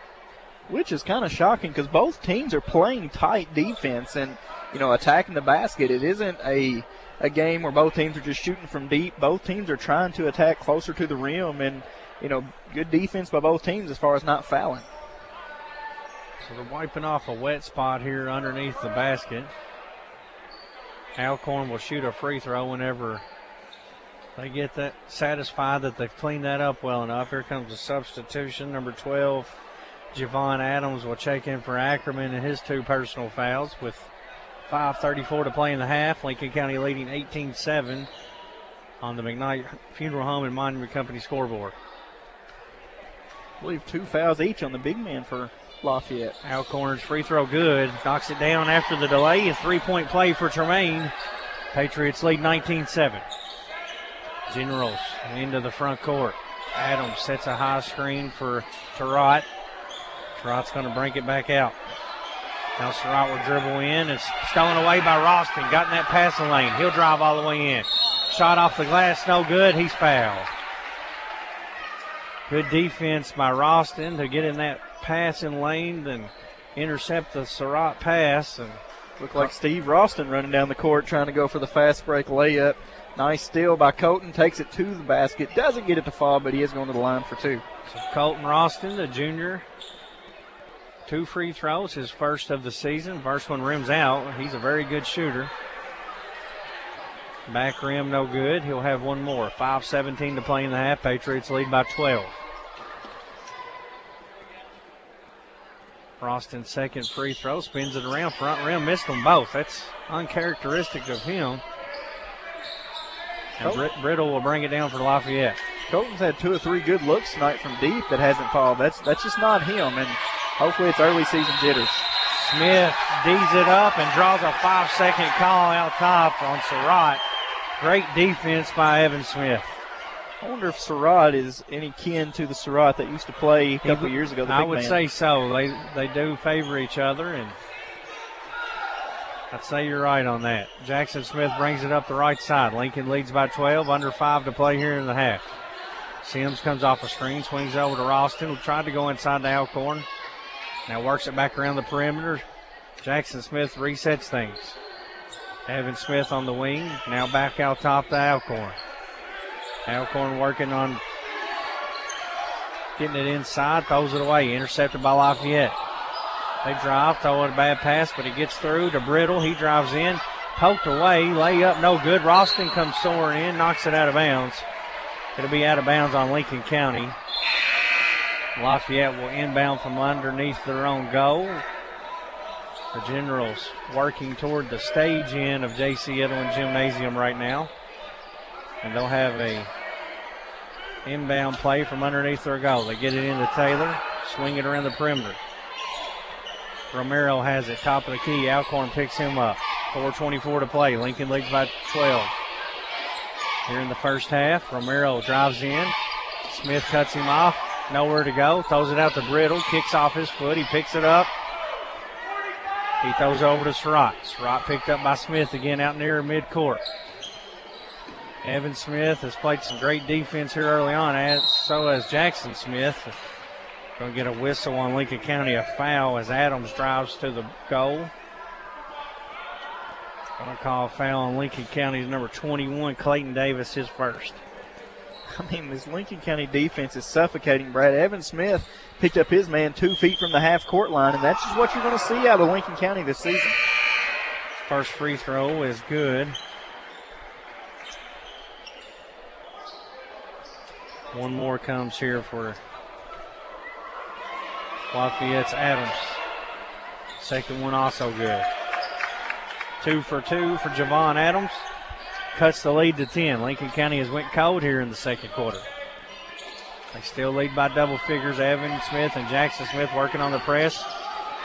Which is kind of shocking because both teams are playing tight defense and, attacking the basket. It isn't a game where both teams are just shooting from deep. Both teams are trying to attack closer to the rim and, good defense by both teams as far as not fouling.
So they're wiping off a wet spot here underneath the basket. Alcorn will shoot a free throw whenever they get that satisfied that they've cleaned that up well enough. Here comes a substitution. Number 12, Javon Adams will check in for Ackerman and his 2 personal fouls with 5:34 to play in the half. Lincoln County leading 18-7 on the McKnight Funeral Home and Monument Company scoreboard.
I believe 2 fouls each on the big man for Lafayette.
Alcorn's free throw good. Knocks it down after the delay. A 3-point play for Tremaine. Patriots lead 19-7. Generals into the front court. Adams sets a high screen for Surratt. Surratt's going to bring it back out. Now Surratt will dribble in. It's stolen away by Ralston. Got in that passing lane. He'll drive all the way in. Shot off the glass, no good. He's fouled. Good defense by Ralston to get in that passing lane and intercept the Surratt pass. And
looked like Steve Ralston running down the court trying to go for the fast break layup. Nice steal by Colton. Takes it to the basket. Doesn't get it to fall, but he is going to the line for 2.
So Colton Ralston, the junior, 2 free throws, his first of the season. First one rims out. He's a very good shooter. Back rim, no good. He'll have one more. 5:17 to play in the half. Patriots lead by 12. Ralston's second free throw. Spins it around. Front rim, missed them both. That's uncharacteristic of him. And Brittle will bring it down for Lafayette.
Colton's had 2 or 3 good looks tonight from deep that hasn't fallen. That's just not him, and hopefully it's early season jitters.
Smith D's it up and draws a 5-second call out top on Surratt. Great defense by Evan Smith.
I wonder if Surratt is any kin to the Surratt that used to play a couple years ago.
I would say so. They do favor each other, and I'd say you're right on that. Jackson Smith brings it up the right side. Lincoln leads by 12, under 5 to play here in the half. Sims comes off a screen, swings over to Ralston, who tried to go inside the Alcorn. Now works it back around the perimeter. Jackson Smith resets things. Evan Smith on the wing, now back out top to Alcorn. Alcorn working on getting it inside, throws it away, intercepted by Lafayette. They drive, throw it a bad pass, but it gets through to Brittle. He drives in, poked away, layup, no good. Ralston comes soaring in, knocks it out of bounds. It'll be out of bounds on Lincoln County. Lafayette will inbound from underneath their own goal. The Generals working toward the stage end of J.C. Edwin Gymnasium right now. And they'll have a inbound play from underneath their goal. They get it into Taylor, swing it around the perimeter. Romero has it, top of the key. Alcorn picks him up. 4:24 to play. Lincoln leads by 12. Here in the first half, Romero drives in. Smith cuts him off. Nowhere to go. Throws it out to Brittle. Kicks off his foot. He picks it up. He throws over to Surratt. Surratt picked up by Smith again out near midcourt. Evan Smith has played some great defense here early on, as so has Jackson Smith. Going to get a whistle on Lincoln County, a foul as Adams drives to the goal. Going to call a foul on Lincoln County's number 21, Clayton Davis, his first.
I mean, this Lincoln County defense is suffocating, Brad. Evan Smith picked up his man 2 feet from the half-court line, and that's just what you're going to see out of Lincoln County this season.
First free throw is good. One more comes here for Lafayette's Adams. Second one also good. 2 for 2 for Javon Adams. Cuts the lead to 10. Lincoln County has went cold here in the second quarter. They still lead by double figures. Evan Smith and Jackson Smith working on the press.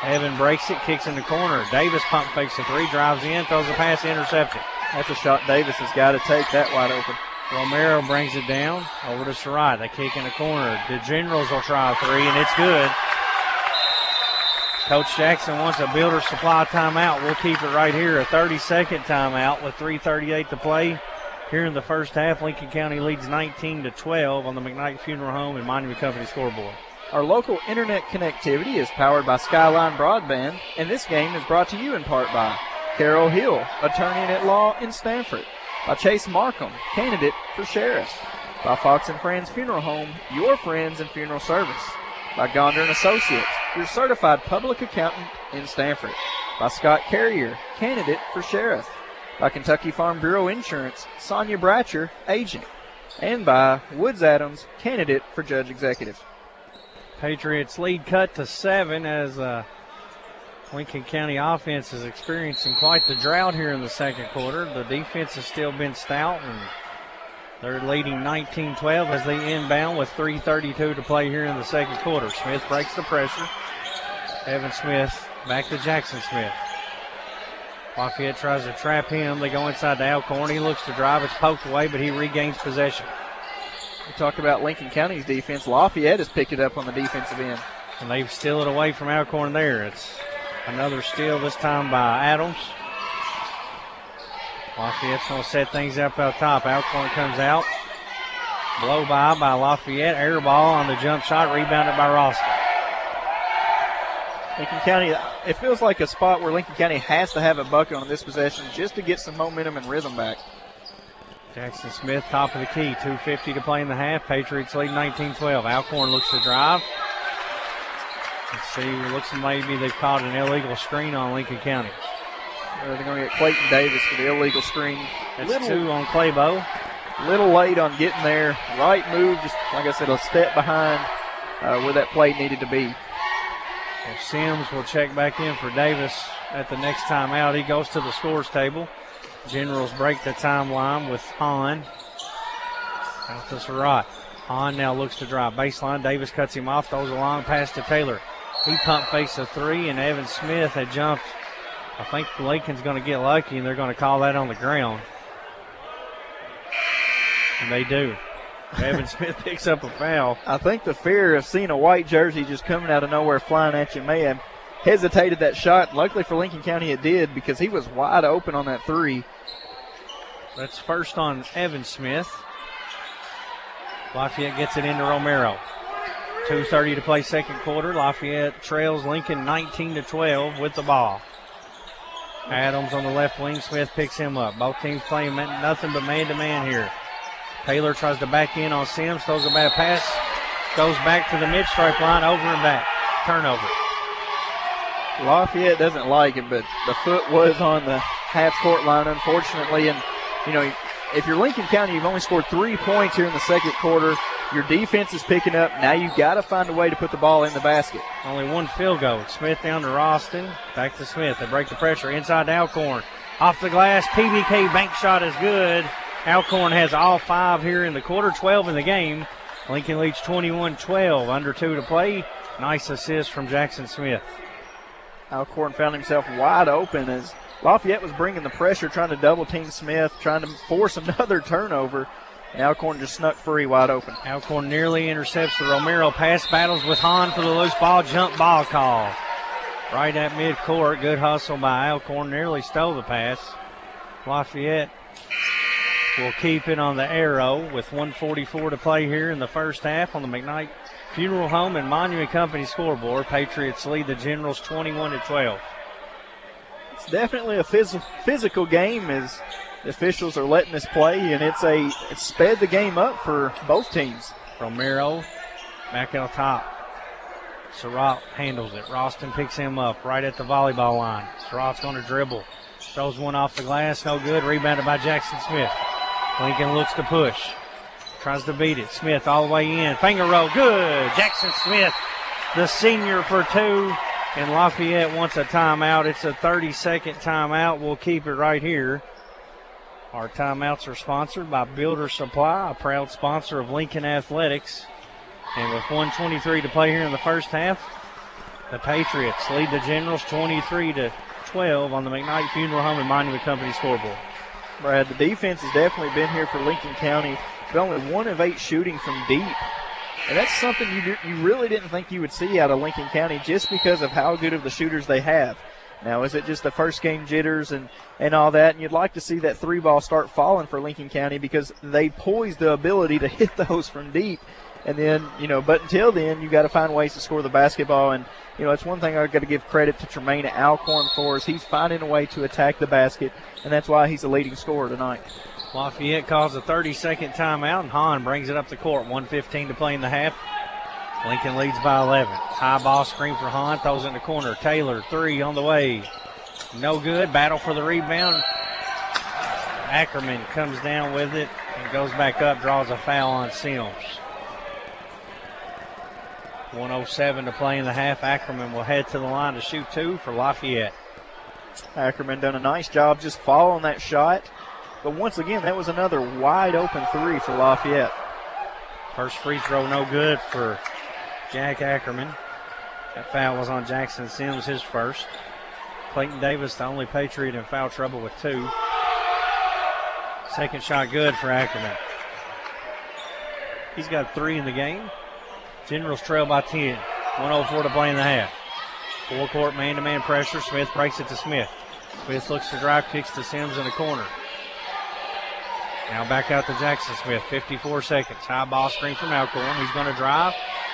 Evan breaks it, kicks in the corner. Davis pump fakes a 3, drives in, throws a pass, intercepted.
That's a shot Davis has got to take that wide open.
Romero brings it down over to Surratt. They kick in the corner. The Generals will try a 3, and it's good. Coach Jackson wants a builder supply timeout. We'll keep it right here, a 30-second timeout with 3:38 to play. Here in the first half, Lincoln County leads 19-12 on the McKnight Funeral Home and Monument Company scoreboard.
Our local internet connectivity is powered by Skyline Broadband, and this game is brought to you in part by Carol Hill, attorney at law in Stanford, by Chase Markham, candidate for sheriff, by Fox & Friends Funeral Home, your friends in funeral service, by Gonder & Associates, your certified public accountant in Stanford, by Scott Carrier, candidate for sheriff, by Kentucky Farm Bureau Insurance, Sonia Bratcher, agent, and by Woods Adams, candidate for judge executive.
Patriots lead cut to 7 as Lincoln County offense is experiencing quite the drought here in the second quarter. The defense has still been stout, and they're leading 19-12 as they inbound with 3:32 to play here in the second quarter. Smith breaks the pressure. Evan Smith back to Jackson Smith. Lafayette tries to trap him. They go inside to Alcorn. He looks to drive. It's poked away, but he regains possession.
We talked about Lincoln County's defense. Lafayette has picked it up on the defensive end.
And they steal it away from Alcorn there. It's another steal, this time by Adams. Lafayette's going to set things up out top. Alcorn comes out. Blow by Lafayette. Air ball on the jump shot. Rebounded by Ralston.
Lincoln County, it feels like a spot where Lincoln County has to have a bucket on this possession just to get some momentum and rhythm back.
Jackson Smith, top of the key. 2:50 to play in the half. Patriots lead 19-12. Alcorn looks to drive. Let's see, it looks like maybe they've caught an illegal screen on Lincoln County.
They're going to get Clayton Davis for the illegal screen.
That's 2 on Claybo.
Little late on getting there. Right move, just like I said, a step behind where that play needed to be.
So Sims will check back in for Davis at the next timeout. He goes to the scores table. Generals break the timeline with Hahn. Out to Surratt. Hahn now looks to drive baseline. Davis cuts him off, throws a long pass to Taylor. He pump fakes a three, and Evan Smith had jumped. I think Lincoln's going to get lucky, and they're going to call that on the ground. And they do. Evan Smith picks up a foul.
I think the fear of seeing a white jersey just coming out of nowhere flying at you may have hesitated that shot. Luckily for Lincoln County it did, because he was wide open on that three.
That's first on Evan Smith. Lafayette gets it into Romero. 2:30 to play second quarter. Lafayette trails Lincoln 19-12 with the ball. Adams on the left wing. Smith picks him up. Both teams playing nothing but man-to-man here. Taylor tries to back in on Sims. Throws a bad pass. Goes back to the mid-stripe line. Over and back. Turnover.
Lafayette doesn't like it, but the foot was on the half-court line, unfortunately. And, you know, if you're Lincoln County, you've only scored 3 points here in the second quarter. Your defense is picking up. Now you've got to find a way to put the ball in the basket.
Only one field goal. Smith down to Ralston. Back to Smith. They break the pressure. Inside to Alcorn. Off the glass. PBK bank shot is good. Alcorn has all 5 here in the quarter. 12 in the game. Lincoln leads 21-12. Under 2 to play. Nice assist from Jackson Smith.
Alcorn found himself wide open as Lafayette was bringing the pressure, trying to double-team Smith, trying to force another turnover. And Alcorn just snuck free wide open.
Alcorn nearly intercepts the Romero pass. Battles with Hahn for the loose ball. Jump ball call. Right at midcourt. Good hustle by Alcorn. Nearly stole the pass. Lafayette will keep it on the arrow with 1:44 to play here in the first half on the McKnight Funeral Home and Monument Company scoreboard. Patriots lead the Generals 21-12.
It's definitely a physical game as the officials are letting this play, and it sped the game up for both teams.
Romero back out top. Surratt handles it. Ralston picks him up right at the volleyball line. Surratt's going to dribble. Throws one off the glass. No good. Rebounded by Jackson Smith. Lincoln looks to push. Tries to beat it. Smith all the way in. Finger roll. Good. Jackson Smith, the senior, for 2. And Lafayette wants a timeout. It's a 30-second timeout. We'll keep it right here. Our timeouts are sponsored by Builder Supply, a proud sponsor of Lincoln Athletics. And with 1:23 to play here in the first half, the Patriots lead the Generals 23-12 on the McKnight Funeral Home and Monument Company scoreboard.
Brad, the defense has definitely been here for Lincoln County. But only 1 of 8 shooting from deep. And that's something you really didn't think you would see out of Lincoln County just because of how good of the shooters they have. Now, is it just the first game jitters and all that? And you'd like to see that 3-ball start falling for Lincoln County because they poise the ability to hit those from deep. And then, but until then, you got to find ways to score the basketball. And, it's one thing I've got to give credit to Tremaine Alcorn for is he's finding a way to attack the basket, and that's why he's the leading scorer tonight.
Lafayette calls a 30-second timeout, and Hahn brings it up the court. 1:15 to play in the half. Lincoln leads by 11. High ball screen for Hahn. Throws in the corner. Taylor, 3 on the way. No good. Battle for the rebound. Ackerman comes down with it and goes back up, draws a foul on Sims. 1:07 to play in the half. Ackerman will head to the line to shoot 2 for Lafayette.
Ackerman done a nice job just following that shot. But once again, that was another wide open 3 for Lafayette.
First free throw no good for Jack Ackerman. That foul was on Jackson Sims, his first. Clayton Davis, the only Patriot in foul trouble with 2. Second shot good for Ackerman. He's got 3 in the game. Generals trail by 10. 1:04 to play in the half. Full court man-to-man pressure. Smith breaks it to Smith. Smith looks to drive, kicks to Sims in the corner. Now back out to Jackson Smith. 54 seconds. High ball screen from Alcorn. He's going to drive.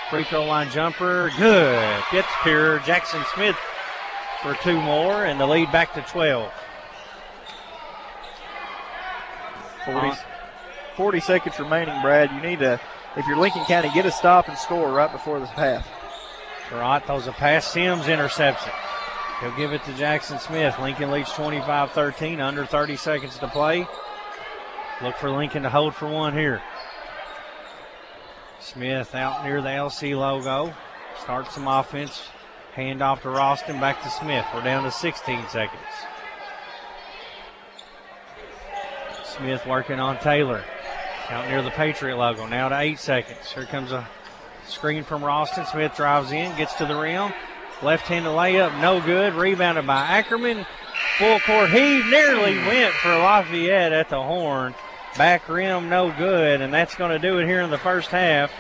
Free throw line jumper. Good. Gets pure. Jackson Smith for 2 more, and the lead back to 12.
40 seconds remaining, Brad. You need to, if you're Lincoln County, get a stop and score right before this half.
Surratt throws a pass. Sims intercepts it. He'll give it to Jackson Smith. Lincoln leads 25-13. Under 30 seconds to play. Look for Lincoln to hold for 1 here. Smith out near the LC logo. Starts some offense. Hand off to Ralston. Back to Smith. We're down to 16 seconds. Smith working on Taylor. out near the Patriot logo. Now to 8 seconds. Here comes a screen from Ralston. Smith drives in, gets to the rim. Left-handed layup, no good. Rebounded by Ackerman. Full court heave, nearly went for Lafayette at the horn. Back rim, no good, and that's going to do it here in the first half.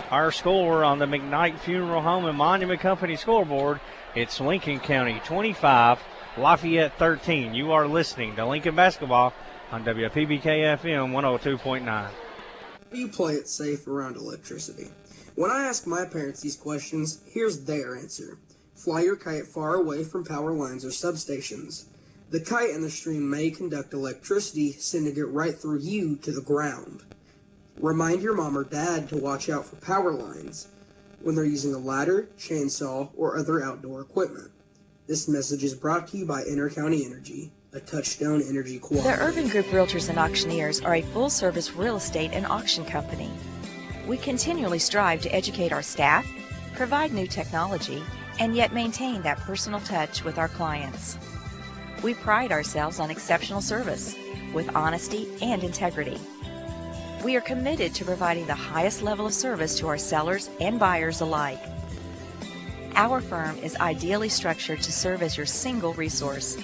Our score on the McKnight Funeral Home and Monument Company scoreboard, it's Lincoln County 25, Lafayette 13. You are listening to Lincoln Basketball on WPBK-FM 102.9.
You play it safe around electricity. When I ask my parents these questions, here's their answer. Fly your kite far away from power lines or substations. The kite and the stream may conduct electricity, sending it right through you to the ground. Remind your mom or dad to watch out for power lines when they're using a ladder, chainsaw, or other outdoor equipment. This message is brought to you by Intercounty Energy, a Touchstone Energy cooperative.
The Urban Group Realtors and Auctioneers are a full-service real estate and auction company. We continually strive to educate our staff, provide new technology, and yet maintain that personal touch with our clients. We pride ourselves on exceptional service with honesty and integrity. We are committed to providing the highest level of service to our sellers and buyers alike. Our firm is ideally structured to serve as your single resource,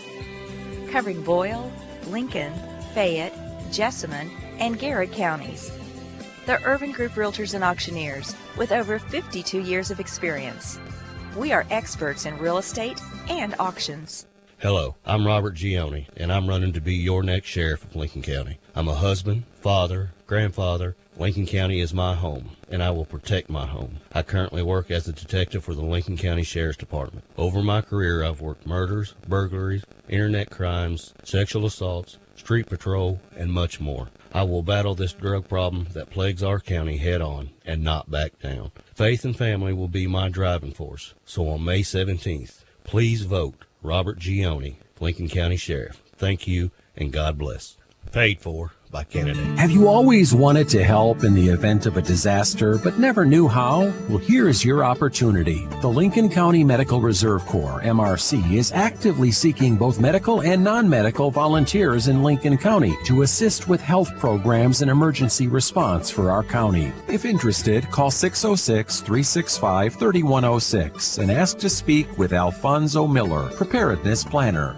covering Boyle, Lincoln, Fayette, Jessamine, and Garrett counties. The Urban Group Realtors and Auctioneers, with over 52 years of experience. We are experts in real estate and auctions.
Hello, I'm Robert Gioni, and I'm running to be your next sheriff of Lincoln County. I'm a husband, father, grandfather. Lincoln County is my home, and I will protect my home. I currently work as a detective for the Lincoln County Sheriff's Department. Over my career, I've worked murders, burglaries, internet crimes, sexual assaults, street patrol, and much more. I will battle this drug problem that plagues our county head on and not back down. Faith and family will be my driving force. So on May 17th, please vote Robert Gioni, Lincoln County Sheriff. Thank you, and God bless. Paid for by Canada.
Have you always wanted to help in the event of a disaster but never knew how? Well, here's your opportunity. The Lincoln County Medical Reserve Corps, MRC, is actively seeking both medical and non-medical volunteers in Lincoln County to assist with health programs and emergency response for our county. If interested, call 606-365-3106 and ask to speak with Alfonso Miller, Preparedness Planner.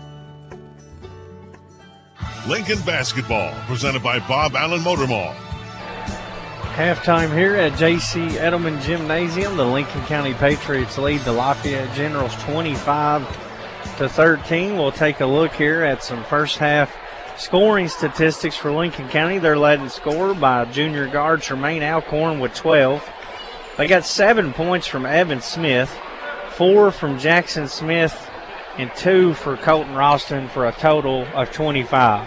Lincoln Basketball, presented by Bob Allen Motor Mall.
Halftime here at J.C. Edelman Gymnasium. The Lincoln County Patriots lead the Lafayette Generals 25-13. We'll take a look here at some first half scoring statistics for Lincoln County. They're led in score by junior guard Tremaine Alcorn with 12. They got 7 points from Evan Smith, 4 from Jackson Smith, and 2 for Colton Ralston for a total of 25.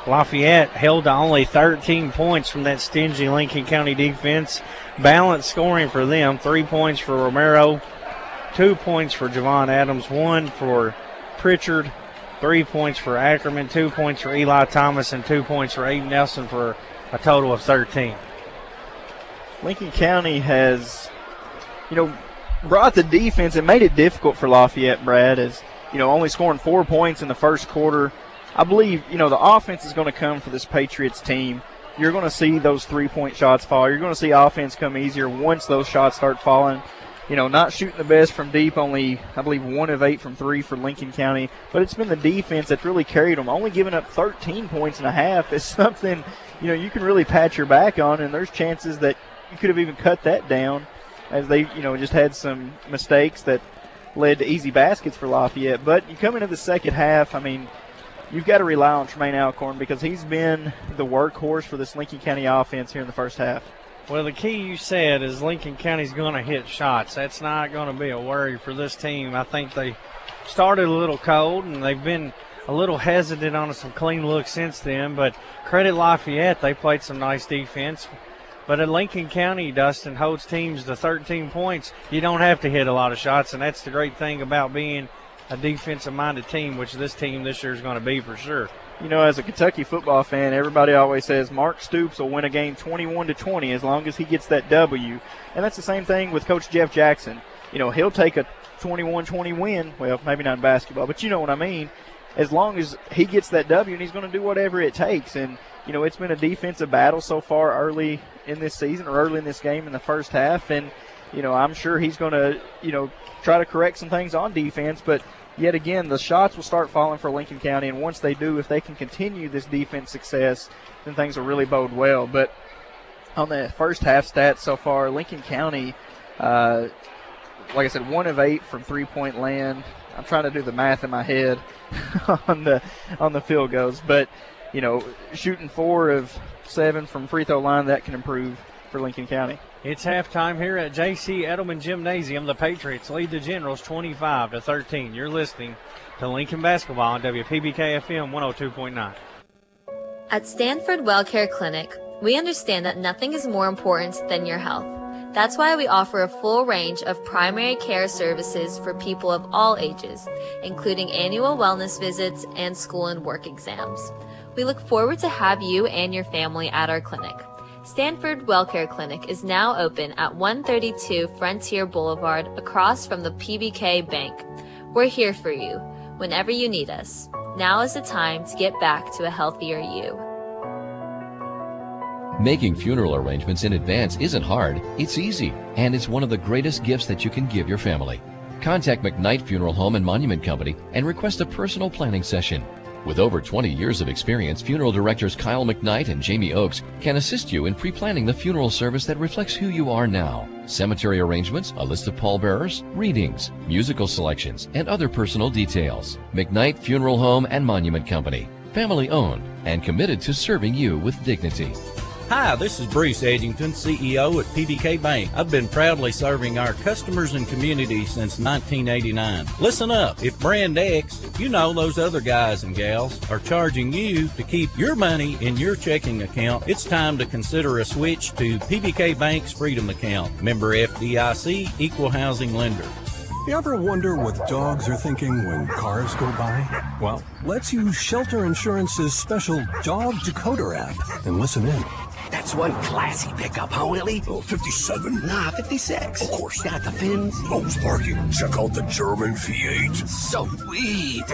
Lafayette held to only 13 points from that stingy Lincoln County defense. Balanced scoring for them, 3 points for Romero, 2 points for Javon Adams, 1 for Pritchard, 3 points for Ackerman, 2 points for Eli Thomas, and 2 points for Aiden Nelson for a total of 13.
Lincoln County has, brought the defense and made it difficult for Lafayette, Brad, as, only scoring 4 points in the first quarter. I believe, the offense is going to come for this Patriots team. You're going to see those 3-point shots fall. You're going to see offense come easier once those shots start falling. Not shooting the best from deep, only, I believe, 1 of 8 from 3 for Lincoln County. But it's been the defense that's really carried them. Only giving up 13 points and a half is something, you can really pat your back on, and there's chances that you could have even cut that down, as they, just had some mistakes that led to easy baskets for Lafayette. But you come into the second half, you've got to rely on Tremaine Alcorn because he's been the workhorse for this Lincoln County offense here in the first half.
Well, the key you said is Lincoln County's going to hit shots. That's not going to be a worry for this team. I think they started a little cold, and they've been a little hesitant on some clean looks since then. But credit Lafayette, they played some nice defense. But at Lincoln County, Dustin, holds teams to 13 points. You don't have to hit a lot of shots, and that's the great thing about being a defensive-minded team, which this team this year is going to be for sure.
As a Kentucky football fan, everybody always says Mark Stoops will win a game 21-20 as long as he gets that W. And that's the same thing with Coach Jeff Jackson. He'll take a 21-20 win. Well, maybe not in basketball, but you know what I mean. as long as he gets that W, and he's going to do whatever it takes. And, it's been a defensive battle so far early in this season or early in this game in the first half. And, I'm sure he's going to, try to correct some things on defense. But yet again, the shots will start falling for Lincoln County. And once they do, if they can continue this defense success, then things will really bode well. But on the first half stats so far, Lincoln County, like I said, 1 of 8 from three-point land. I'm trying to do the math in my head on the field goals. But, shooting 4 of 7 from free throw line, that can improve for Lincoln County.
It's halftime here at J.C. Edelman Gymnasium. The Patriots lead the Generals 25-13. You're listening to Lincoln Basketball on WPBK-FM 102.9.
At Stanford WellCare Clinic, we understand that nothing is more important than your health. That's why we offer a full range of primary care services for people of all ages, including annual wellness visits and school and work exams. We look forward to have you and your family at our clinic. Stanford WellCare Clinic is now open at 132 Frontier Boulevard across from the PBK Bank. We're here for you whenever you need us. Now is the time to get back to a healthier you.
Making funeral arrangements in advance isn't hard, it's easy, and it's one of the greatest gifts that you can give your family. Contact McKnight Funeral Home and Monument Company and request a personal planning session. With over 20 years of experience, funeral directors Kyle McKnight and Jamie Oakes can assist you in pre-planning the funeral service that reflects who you are now. Cemetery arrangements, a list of pallbearers, readings, musical selections, and other personal details. McKnight Funeral Home and Monument Company. Family owned and committed to serving you with dignity.
Hi, this is Bruce Edgington, CEO at PBK Bank. I've been proudly serving our customers and community since 1989. Listen up, if Brand X, those other guys and gals, are charging you to keep your money in your checking account, it's time to consider a switch to PBK Bank's Freedom Account. Member FDIC, equal housing lender.
You ever wonder what dogs are thinking when cars go by? Well, let's use Shelter Insurance's special Dog Decoder app and listen in.
That's one classy pickup, huh, Willie?
Oh, 57?
Nah, 56.
Of course.
Got the fins.
Oh, Sparky, check out the German V8.
Sweet.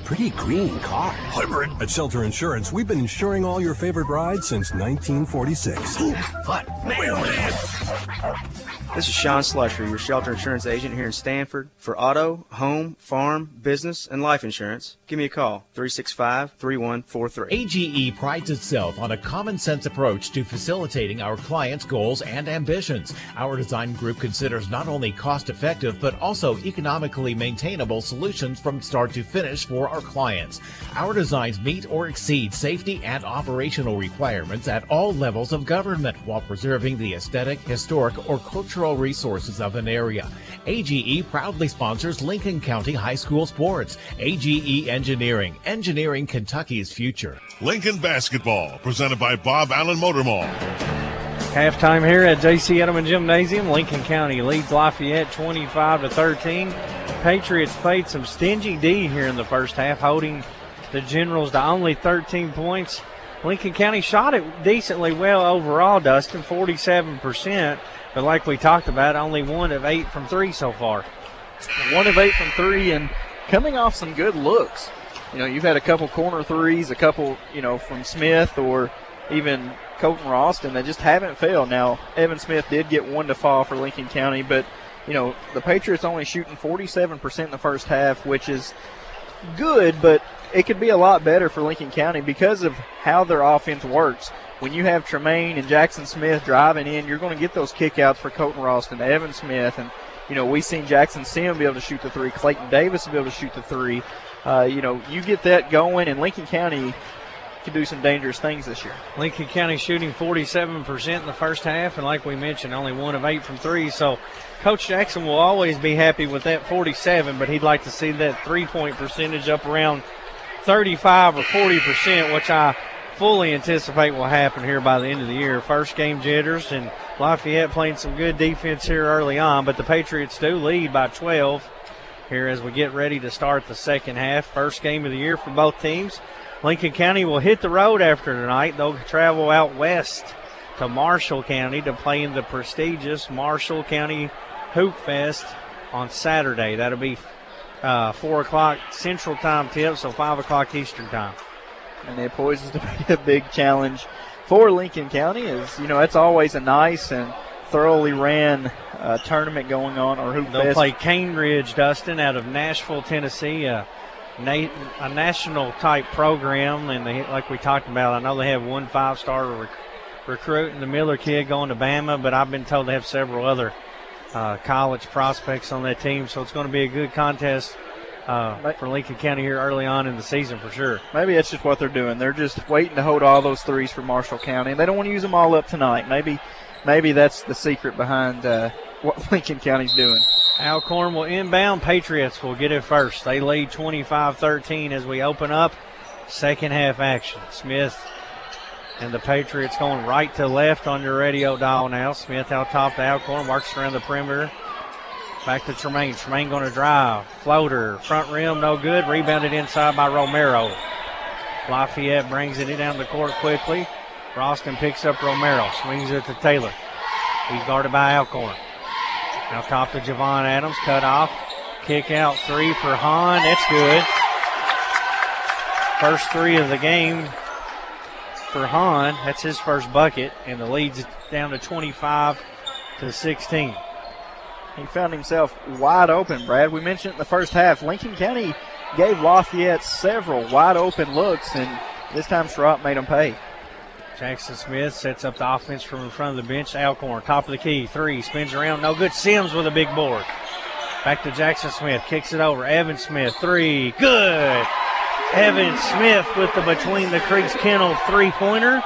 Pretty green car.
Hybrid.
At Shelter Insurance, we've been insuring all your favorite rides since 1946.
What? Man.
This is Sean Slusher, your Shelter Insurance agent here in Stanford. For auto, home, farm, business, and life insurance, give me a call, 365-3143.
AGE prides itself on a common-sense approach to facilitating our clients' goals and ambitions. Our design group considers not only cost-effective, but also economically maintainable solutions from start to finish for our clients. Our designs meet or exceed safety and operational requirements at all levels of government while preserving the aesthetic, historic, or cultural resources of an area. AGE proudly sponsors Lincoln County High School sports. AGE Engineering, engineering Kentucky's future.
Lincoln Basketball, presented by Bob Allen Motor Mall.
Halftime here at J.C. Edelman Gymnasium. Lincoln County leads Lafayette 25-13. Patriots played some stingy D here in the first half, holding the Generals to only 13 points. Lincoln County shot it decently well overall, Dustin, 47%. But like we talked about, only 1 of 8 from 3 so far.
1 of 8 from 3 and coming off some good looks. You've had a couple corner threes, a couple, from Smith or even Colton Ralston that just haven't failed. Now, Evan Smith did get 1 to fall for Lincoln County, but, the Patriots only shooting 47% in the first half, which is good, but it could be a lot better for Lincoln County because of how their offense works. When you have Tremaine and Jackson Smith driving in, you're going to get those kickouts for Colton Ralston, Evan Smith, and, we've seen Jackson Sim be able to shoot the 3, Clayton Davis be able to shoot the 3. You get that going, and Lincoln County can do some dangerous things this year.
Lincoln County shooting 47% in the first half, and like we mentioned, only 1 of 8 from 3. So Coach Jackson will always be happy with that 47, but he'd like to see that three-point percentage up around 35 or 40%, which I fully anticipate will happen here by the end of the year. First game jitters, and Lafayette playing some good defense here early on, but the Patriots do lead by 12 here as we get ready to start the second half. First game of the year for both teams. Lincoln County will hit the road after tonight. They'll travel out west to Marshall County to play in the prestigious Marshall County Hoop Fest on Saturday. That'll be 4 o'clock Central Time tip, so 5 o'clock Eastern Time.
And it poises to be a big challenge for Lincoln County. It's always a nice and thoroughly ran tournament going on, or Hoop
They'll
Fest.
play Cane Ridge, Dustin, out of Nashville, Tennessee, a national-type program. And like we talked about, I know they have one 5-star recruit and the Miller kid going to Bama, but I've been told they have several other college prospects on that team. So it's going to be a good contest for Lincoln County here early on in the season for sure.
Maybe that's just what they're doing. They're just waiting to hold all those threes for Marshall County, and they don't want to use them all up tonight. Maybe that's the secret behind what Lincoln County's doing.
Alcorn will inbound. Patriots will get it first. They lead 25-13 as we open up second half action. Smith and the Patriots going right to left on your radio dial now. Smith out top to Alcorn, works around the perimeter. Back to Tremaine. Tremaine going to drive. Floater, front rim, no good. Rebounded inside by Romero. Lafayette brings it down the court quickly. Ralston picks up Romero, swings it to Taylor. He's guarded by Alcorn. Now top to Javon Adams, cut off. Kick out three for Hahn. That's good. First three of the game for Hahn. That's his first bucket, and the lead's down to 25-16.
He found himself wide open, Brad. We mentioned in the first half, Lincoln County gave Lafayette several wide open looks, and this time Schropp made them pay.
Jackson Smith sets up the offense from in front of the bench. Alcorn, top of the key, three, spins around, no good. Sims with a big board. Back to Jackson Smith, kicks it over. Evan Smith, three, good. Evan Smith with the Between the Creeks Kennel three-pointer.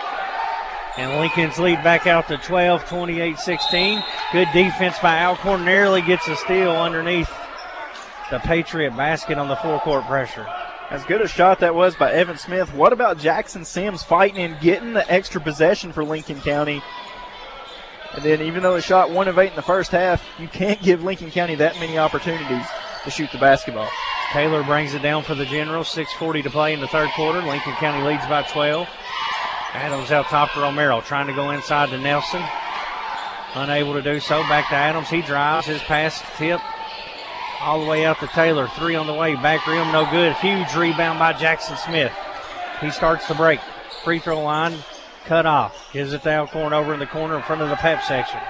And Lincoln's lead back out to 12, 28-16. Good defense by Alcorn, narrowly gets a steal underneath the Patriot basket on the four-court pressure.
As good a shot that was by Evan Smith. What about Jackson Sims fighting and getting the extra possession for Lincoln County? And then even though he shot 1 of 8 in the first half, you can't give Lincoln County that many opportunities to shoot the basketball.
Taylor brings it down for the Generals. 6:40 to play in the third quarter. Lincoln County leads by 12. Adams out top to Romero, trying to go inside to Nelson. Unable to do so. Back to Adams. He drives. His pass tip all the way out to Taylor. Three on the way. Back rim, no good. Huge rebound by Jackson Smith. He starts the break. Free throw line cut off. Gives it to Alcorn over in the corner in front of the pep section.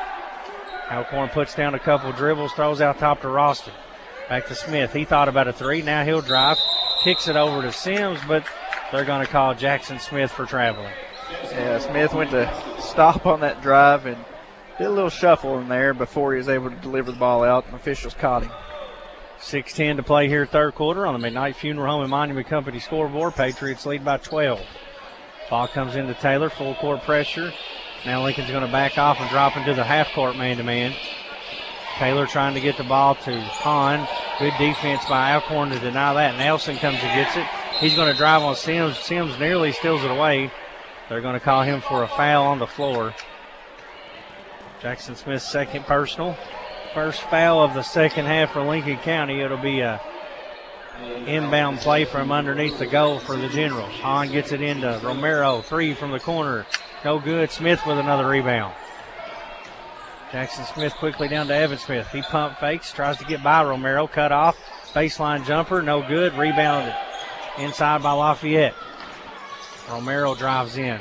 Alcorn puts down a couple dribbles, throws out top to Ralston. Back to Smith. He thought about a three. Now he'll drive. Kicks it over to Sims, but they're going to call Jackson Smith for traveling.
Yeah, Smith went to stop on that drive and did a little shuffle in there before he was able to deliver the ball out, and officials caught him.
6:10 to play here, third quarter on the McKnight Funeral Home and Monument Company scoreboard. Patriots lead by 12. Ball comes into Taylor, full court pressure. Now Lincoln's going to back off and drop into the half court man-to-man. Taylor trying to get the ball to Hahn. Good defense by Alcorn to deny that. Nelson comes and gets it. He's going to drive on Sims. Sims nearly steals it away. They're going to call him for a foul on the floor. Jackson Smith's second personal. First foul of the second half for Lincoln County. It'll be a inbound play from underneath the goal for the Generals. Hahn gets it into Romero. Three from the corner. No good. Smith with another rebound. Jackson Smith quickly down to Evan Smith. He pump fakes, tries to get by Romero. Cut off. Baseline jumper. No good. Rebounded inside by Lafayette. Romero drives in.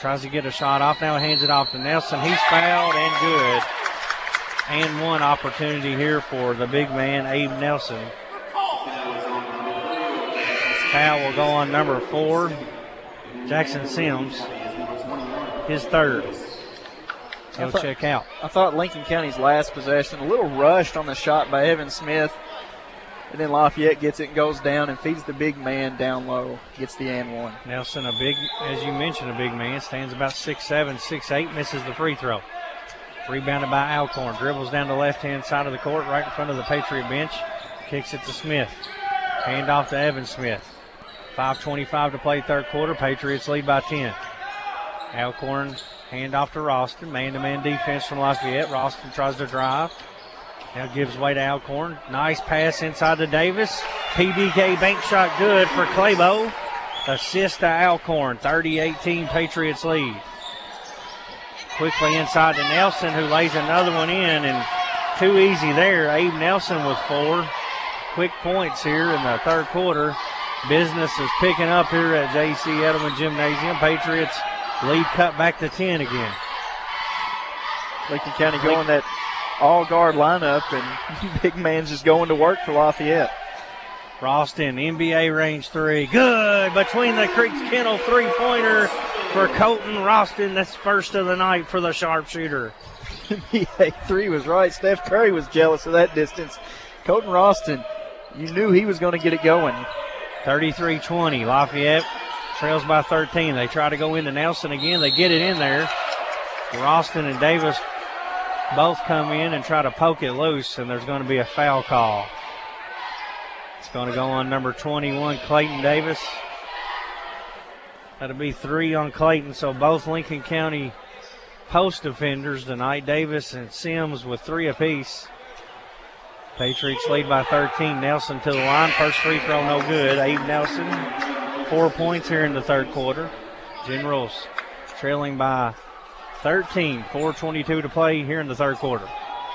Tries to get a shot off. Now hands it off to Nelson. He's fouled and good. And one opportunity here for the big man, Abe Nelson. Foul will go on number 4, Jackson Sims. His third. He'll check out.
I thought Lincoln County's last possession, a little rushed on the shot by Evan Smith. And then Lafayette gets it and goes down and feeds the big man down low. Gets the and one.
Nelson, a big, as you mentioned, a big man. Stands about 6'7", 6'8", misses the free throw. Rebounded by Alcorn. Dribbles down the left-hand side of the court, right in front of the Patriot bench. Kicks it to Smith. Hand off to Evan Smith. 5:25 to play third quarter. Patriots lead by 10. Alcorn hand off to Ralston. Man-to-man defense from Lafayette. Ralston tries to drive. Now gives way to Alcorn. Nice pass inside to Davis. PBK bank shot good for Claybo. Assist to Alcorn. 30-18 Patriots lead. Quickly inside to Nelson, who lays another one in, and too easy there. Abe Nelson with 4. quick points here in the third quarter. Business is picking up here at J.C. Edelman Gymnasium. Patriots lead cut back to 10 again.
Lincoln County going that all-guard lineup, and big man's just going to work for Lafayette.
Ralston, NBA range three. Good. Between the Creeks Kennel three-pointer for Colton Ralston. That's first of the night for the sharpshooter.
NBA three was right. Steph Curry was jealous of that distance. Colton Ralston, you knew he was going to get it going.
33-20. Lafayette trails by 13. They try to go into Nelson again. They get it in there. Ralston and Davis both come in and try to poke it loose, and there's going to be a foul call. It's going to go on number 21, Clayton Davis. That'll be 3 on Clayton, so both Lincoln County post defenders tonight, Davis and Sims with 3 apiece. Patriots lead by 13. Nelson to the line. First free throw no good. Abe Nelson, 4 points here in the third quarter. Generals trailing by 13, 4:22 to play here in the third quarter.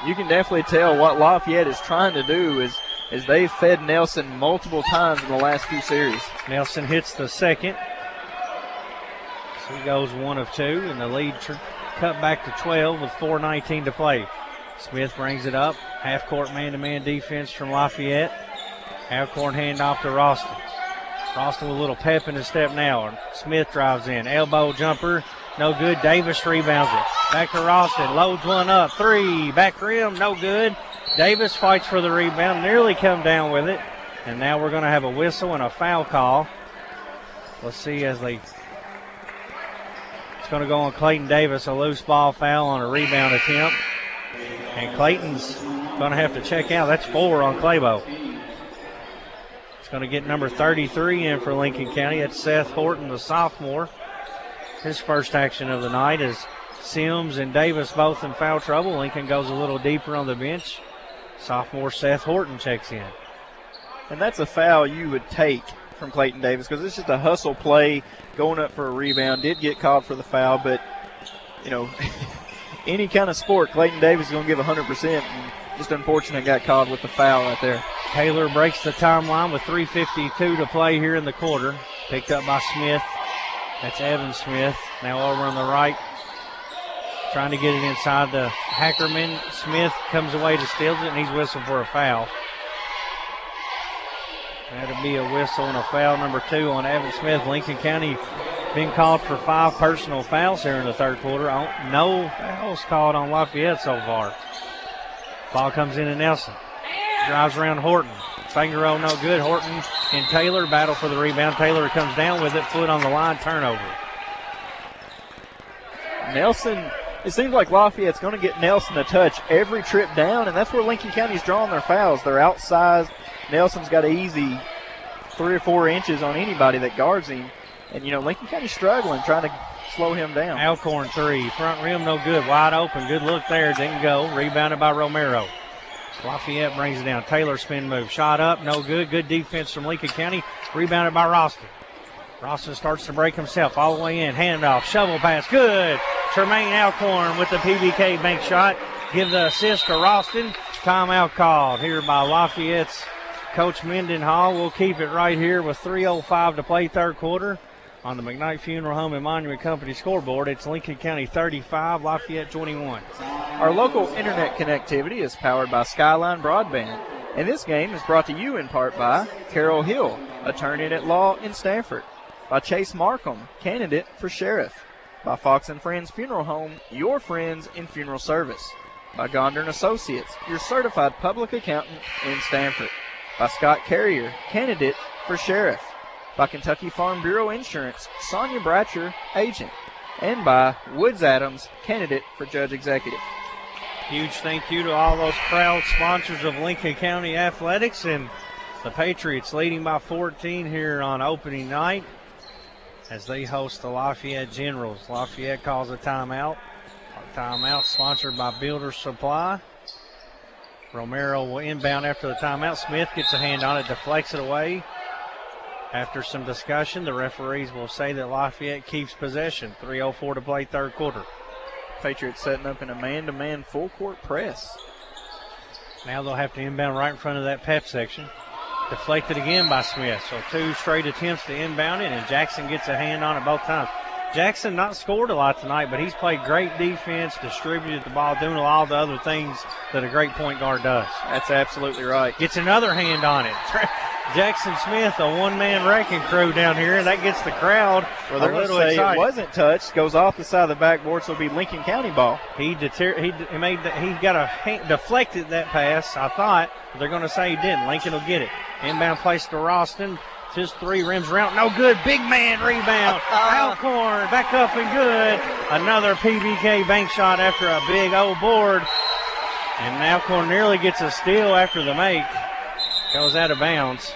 You can definitely tell what Lafayette is trying to do is they've fed Nelson multiple times in the last few series.
Nelson hits the second. So he goes 1 of 2, and the lead cut back to 12 with 4:19 to play. Smith brings it up. Half-court man-to-man defense from Lafayette. Half-court handoff to Ralston. Ralston with a little pep in his step now. Smith drives in. Elbow jumper. No good. Davis rebounds it. Back to Ralston. Loads one up. 3. Back rim. No good. Davis fights for the rebound. Nearly come down with it. And now we're going to have a whistle and a foul call. Let's see as they... It's going to go on Clayton Davis. A loose ball foul on a rebound attempt. And Clayton's going to have to check out. That's 4 on Claybo. It's going to get number 33 in for Lincoln County. It's Seth Horton, the sophomore. His first action of the night is Sims and Davis both in foul trouble. Lincoln goes a little deeper on the bench. Sophomore Seth Horton checks in.
And that's a foul you would take from Clayton Davis because it's just a hustle play going up for a rebound. Did get called for the foul, but, you know, any kind of sport, Clayton Davis is going to give 100%. And just unfortunate got called with the foul right there.
Taylor breaks the timeline with 3:52 to play here in the quarter. Picked up by Smith. That's Evan Smith. Now over on the right. Trying to get it inside to Hackerman. Smith comes away to steals it, and he's whistled for a foul. That'll be a whistle and a foul, number 2 on Evan Smith. Lincoln County been called for 5 personal fouls here in the third quarter. No fouls called on Lafayette so far. Ball comes in to Nelson. Drives around Horton. Finger roll no good. Horton and Taylor battle for the rebound. Taylor comes down with it. Foot on the line. Turnover.
Nelson, it seems like Lafayette's going to get Nelson a touch every trip down, and that's where Lincoln County's drawing their fouls. They're outsized. Nelson's got an easy 3 or 4 inches on anybody that guards him. And, you know, Lincoln County's struggling, trying to slow him down.
Alcorn 3. Front rim no good. Wide open. Good look there. Didn't go. Rebounded by Romero. Lafayette brings it down. Taylor spin move. Shot up. No good. Good defense from Lincoln County. Rebounded by Ralston. Ralston starts to break himself all the way in. Handoff. Shovel pass. Good. Tremaine Alcorn with the PBK bank shot. Give the assist to Ralston. Timeout called here by Lafayette's Coach Mendenhall. We'll keep it right here with 3:05 to play third quarter. On the McKnight Funeral Home and Monument Company scoreboard, it's Lincoln County 35, Lafayette 21.
Our local internet connectivity is powered by Skyline Broadband, and this game is brought to you in part by Carol Hill, attorney at law in Stanford, by Chase Markham, candidate for sheriff, by Fox & Friends Funeral Home, your friends in funeral service, by Gondar & Associates, your certified public accountant in Stanford, by Scott Carrier, candidate for sheriff, by Kentucky Farm Bureau Insurance, Sonia Bratcher, agent, and by Woods Adams, candidate for judge executive.
Huge thank you to all those proud sponsors of Lincoln County Athletics, and the Patriots leading by 14 here on opening night as they host the Lafayette Generals. Lafayette calls a timeout. Timeout sponsored by Builder Supply. Romero will inbound after the timeout. Smith gets a hand on it, deflects it away. After some discussion, the referees will say that Lafayette keeps possession. 3:04 to play third quarter.
Patriots setting up in a man-to-man full-court press.
Now they'll have to inbound right in front of that pep section. Deflected again by Smith. So 2 straight attempts to inbound it, and Jackson gets a hand on it both times. Jackson not scored a lot tonight, but he's played great defense, distributed the ball, doing all the other things that a great point guard does.
That's absolutely right.
Gets another hand on it. Jackson Smith, a one-man wrecking crew down here, and that gets the crowd
well, they're
a little
say
excited.
It wasn't touched. Goes off the side of the backboard, so it'll be Lincoln County ball.
He got a deflected that pass, I thought. But they're going to say he didn't. Lincoln will get it. Inbound place to Ralston. Just 3 rims around. No good. Big man rebound. Alcorn back up and good. Another PBK bank shot after a big old board. And Alcorn nearly gets a steal after the make. Goes out of bounds.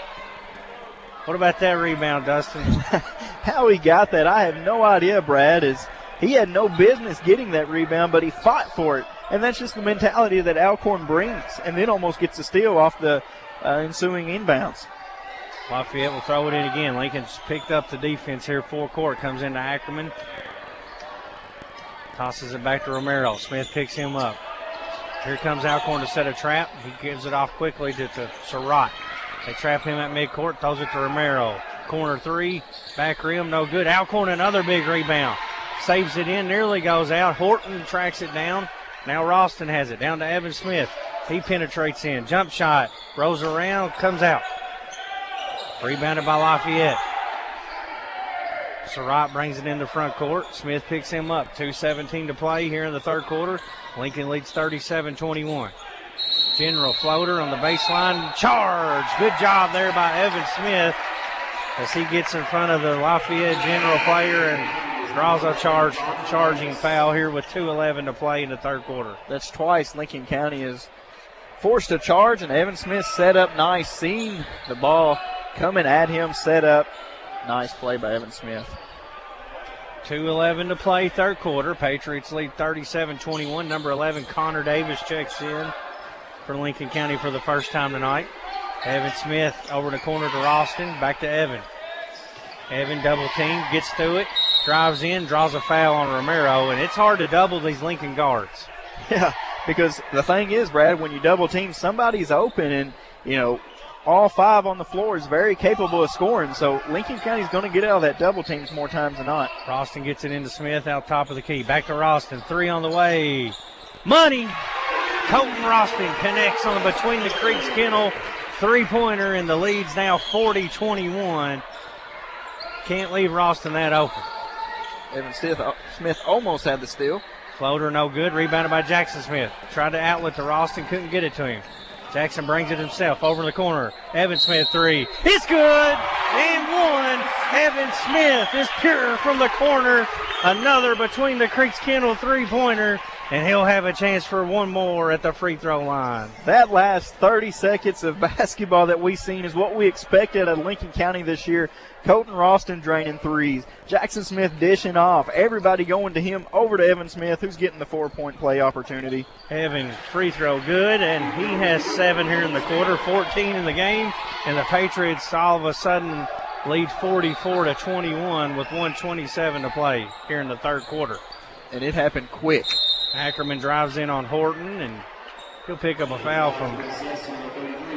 What about that rebound, Dustin?
How he got that, I have no idea, Brad. He had no business getting that rebound, but he fought for it. And that's just the mentality that Alcorn brings, and then almost gets a steal off the ensuing inbounds.
Lafayette will throw it in again. Lincoln's picked up the defense here. Full court comes into Ackerman. Tosses it back to Romero. Smith picks him up. Here comes Alcorn to set a trap. He gives it off quickly to Surratt. They trap him at midcourt, throws it to Romero. Corner 3, back rim, no good. Alcorn another big rebound. Saves it in, nearly goes out. Horton tracks it down. Now Ralston has it, down to Evan Smith. He penetrates in, jump shot, rolls around, comes out. Rebounded by Lafayette. Surratt brings it into front court. Smith picks him up. 2:17 to play here in the third quarter. Lincoln leads 37-21. General floater on the baseline. Charge. Good job there by Evan Smith as he gets in front of the Lafayette General player and draws a charging foul here with 2:11 to play in the third quarter.
That's twice Lincoln County is forced to charge, and Evan Smith set up nice. Seeing the ball coming at him, set up. Nice play by Evan Smith.
2:11 to play, third quarter. Patriots lead 37-21. Number 11, Connor Davis checks in for Lincoln County for the first time tonight. Evan Smith over the corner to Ralston. Back to Evan. Evan double team, gets through it, drives in, draws a foul on Romero, and it's hard to double these Lincoln guards.
Yeah, because the thing is, Brad, when you double team, somebody's open, and, you know, all 5 on the floor is very capable of scoring. So Lincoln County's going to get out of that double teams more times than not.
Ralston gets it into Smith out top of the key. Back to Ralston. 3 on the way. Money. Colton Ralston connects on the Between the Creeks Kennel three-pointer, and the lead's now 40-21. Can't leave Ralston that open.
Evan Smith almost had the steal.
Floater no good. Rebounded by Jackson Smith. Tried to outlet to Ralston. Couldn't get it to him. Jackson brings it himself over the corner. Evan Smith 3. It's good. And 1. Evan Smith is pure from the corner. Another Between the Creeks Kennel three-pointer. And he'll have a chance for one more at the free throw line.
That last 30 seconds of basketball that we've seen is what we expected at Lincoln County this year. Colton Ralston draining threes. Jackson Smith dishing off. Everybody going to him, over to Evan Smith, who's getting the 4-point play opportunity.
Evan, free throw good, and he has 7 here in the quarter, 14 in the game. And the Patriots all of a sudden lead 44-21 with 1:27 to play here in the third quarter.
And it happened quick.
Ackerman drives in on Horton, and he'll pick up a foul from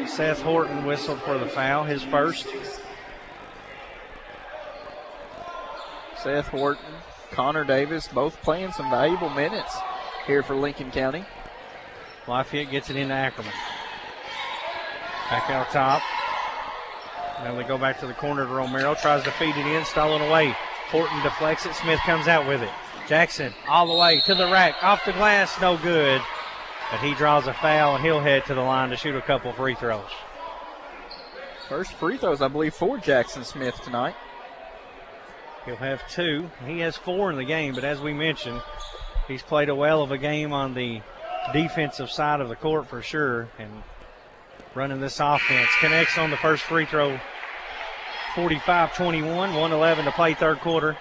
Seth Horton. Whistled for the foul, his first.
Seth Horton, Connor Davis, both playing some valuable minutes here for Lincoln County.
Lafayette gets it into Ackerman. Back out top. Now they go back to the corner to Romero. Tries to feed it in, stolen away. Horton deflects it. Smith comes out with it. Jackson all the way to the rack. Off the glass, no good. But he draws a foul, and he'll head to the line to shoot a couple free throws.
First free throws, I believe, for Jackson Smith tonight.
He'll have 2. He has 4 in the game, but as we mentioned, he's played a well of a game on the defensive side of the court for sure, and running this offense. Connects on the first free throw. 45-21, 1:11 to play third quarter.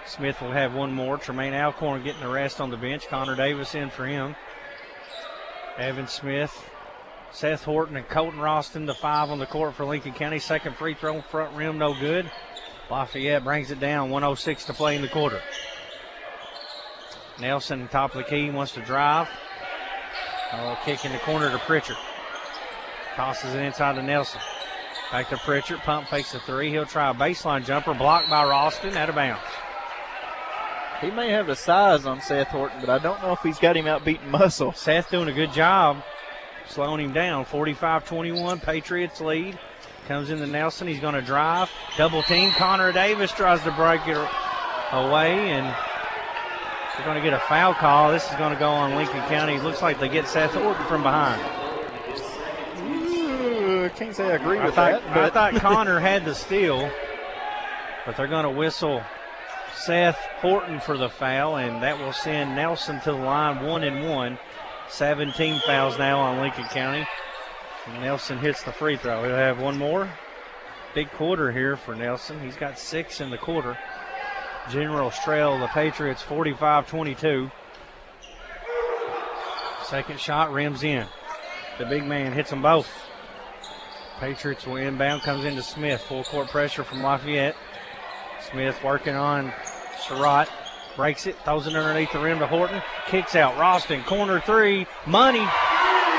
Smith will have one more. Tremaine Alcorn getting the rest on the bench. Connor Davis in for him. Evan Smith, Seth Horton, and Colton Ralston, the 5 on the court for Lincoln County. Second free throw, front rim, no good. Lafayette brings it down, 1:06 to play in the quarter. Nelson, top of the key, wants to drive. Kick in the corner to Pritchard. Tosses it inside to Nelson. Back to Pritchard. Pump fakes a three. He'll try a baseline jumper. Blocked by Ralston. Out of bounds.
He may have the size on Seth Horton, but I don't know if he's got him out beating muscle.
Seth doing a good job slowing him down. 45-21. Patriots lead. Comes into Nelson. He's going to drive. Double team. Connor Davis tries to break it away, and they're going to get a foul call. This is going to go on Lincoln County. It looks like they get Seth Horton from behind.
Ooh, I can't say I agree with that.
I thought Connor had the steal, but they're going to whistle Seth Horton for the foul, and that will send Nelson to the line 1-1. 17 fouls now on Lincoln County. And Nelson hits the free throw. He'll have one more. Big quarter here for Nelson. He's got 6 in the quarter. General Strail, the Patriots, 45-22. Second shot rims in. The big man hits them both. Patriots will inbound, comes into Smith. Full court pressure from Lafayette. Smith working on Surratt. Breaks it, throws it underneath the rim to Horton. Kicks out. Ralston, corner three. Money.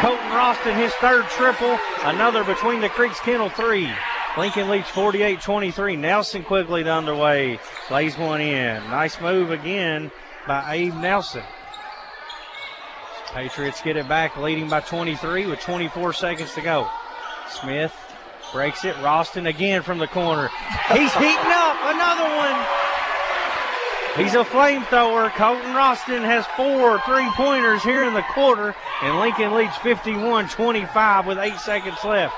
Colton Ralston, his third triple. Another between the Creeks Kennel three. Lincoln leads 48-23. Nelson quickly the underway. Lays one in. Nice move again by Abe Nelson. Patriots get it back, leading by 23 with 24 seconds to go. Smith breaks it. Ralston again from the corner. He's heating up. Another one. He's a flamethrower. Colton Ralston has 4 3-pointers here in the quarter, and Lincoln leads 51-25 with 8 seconds left.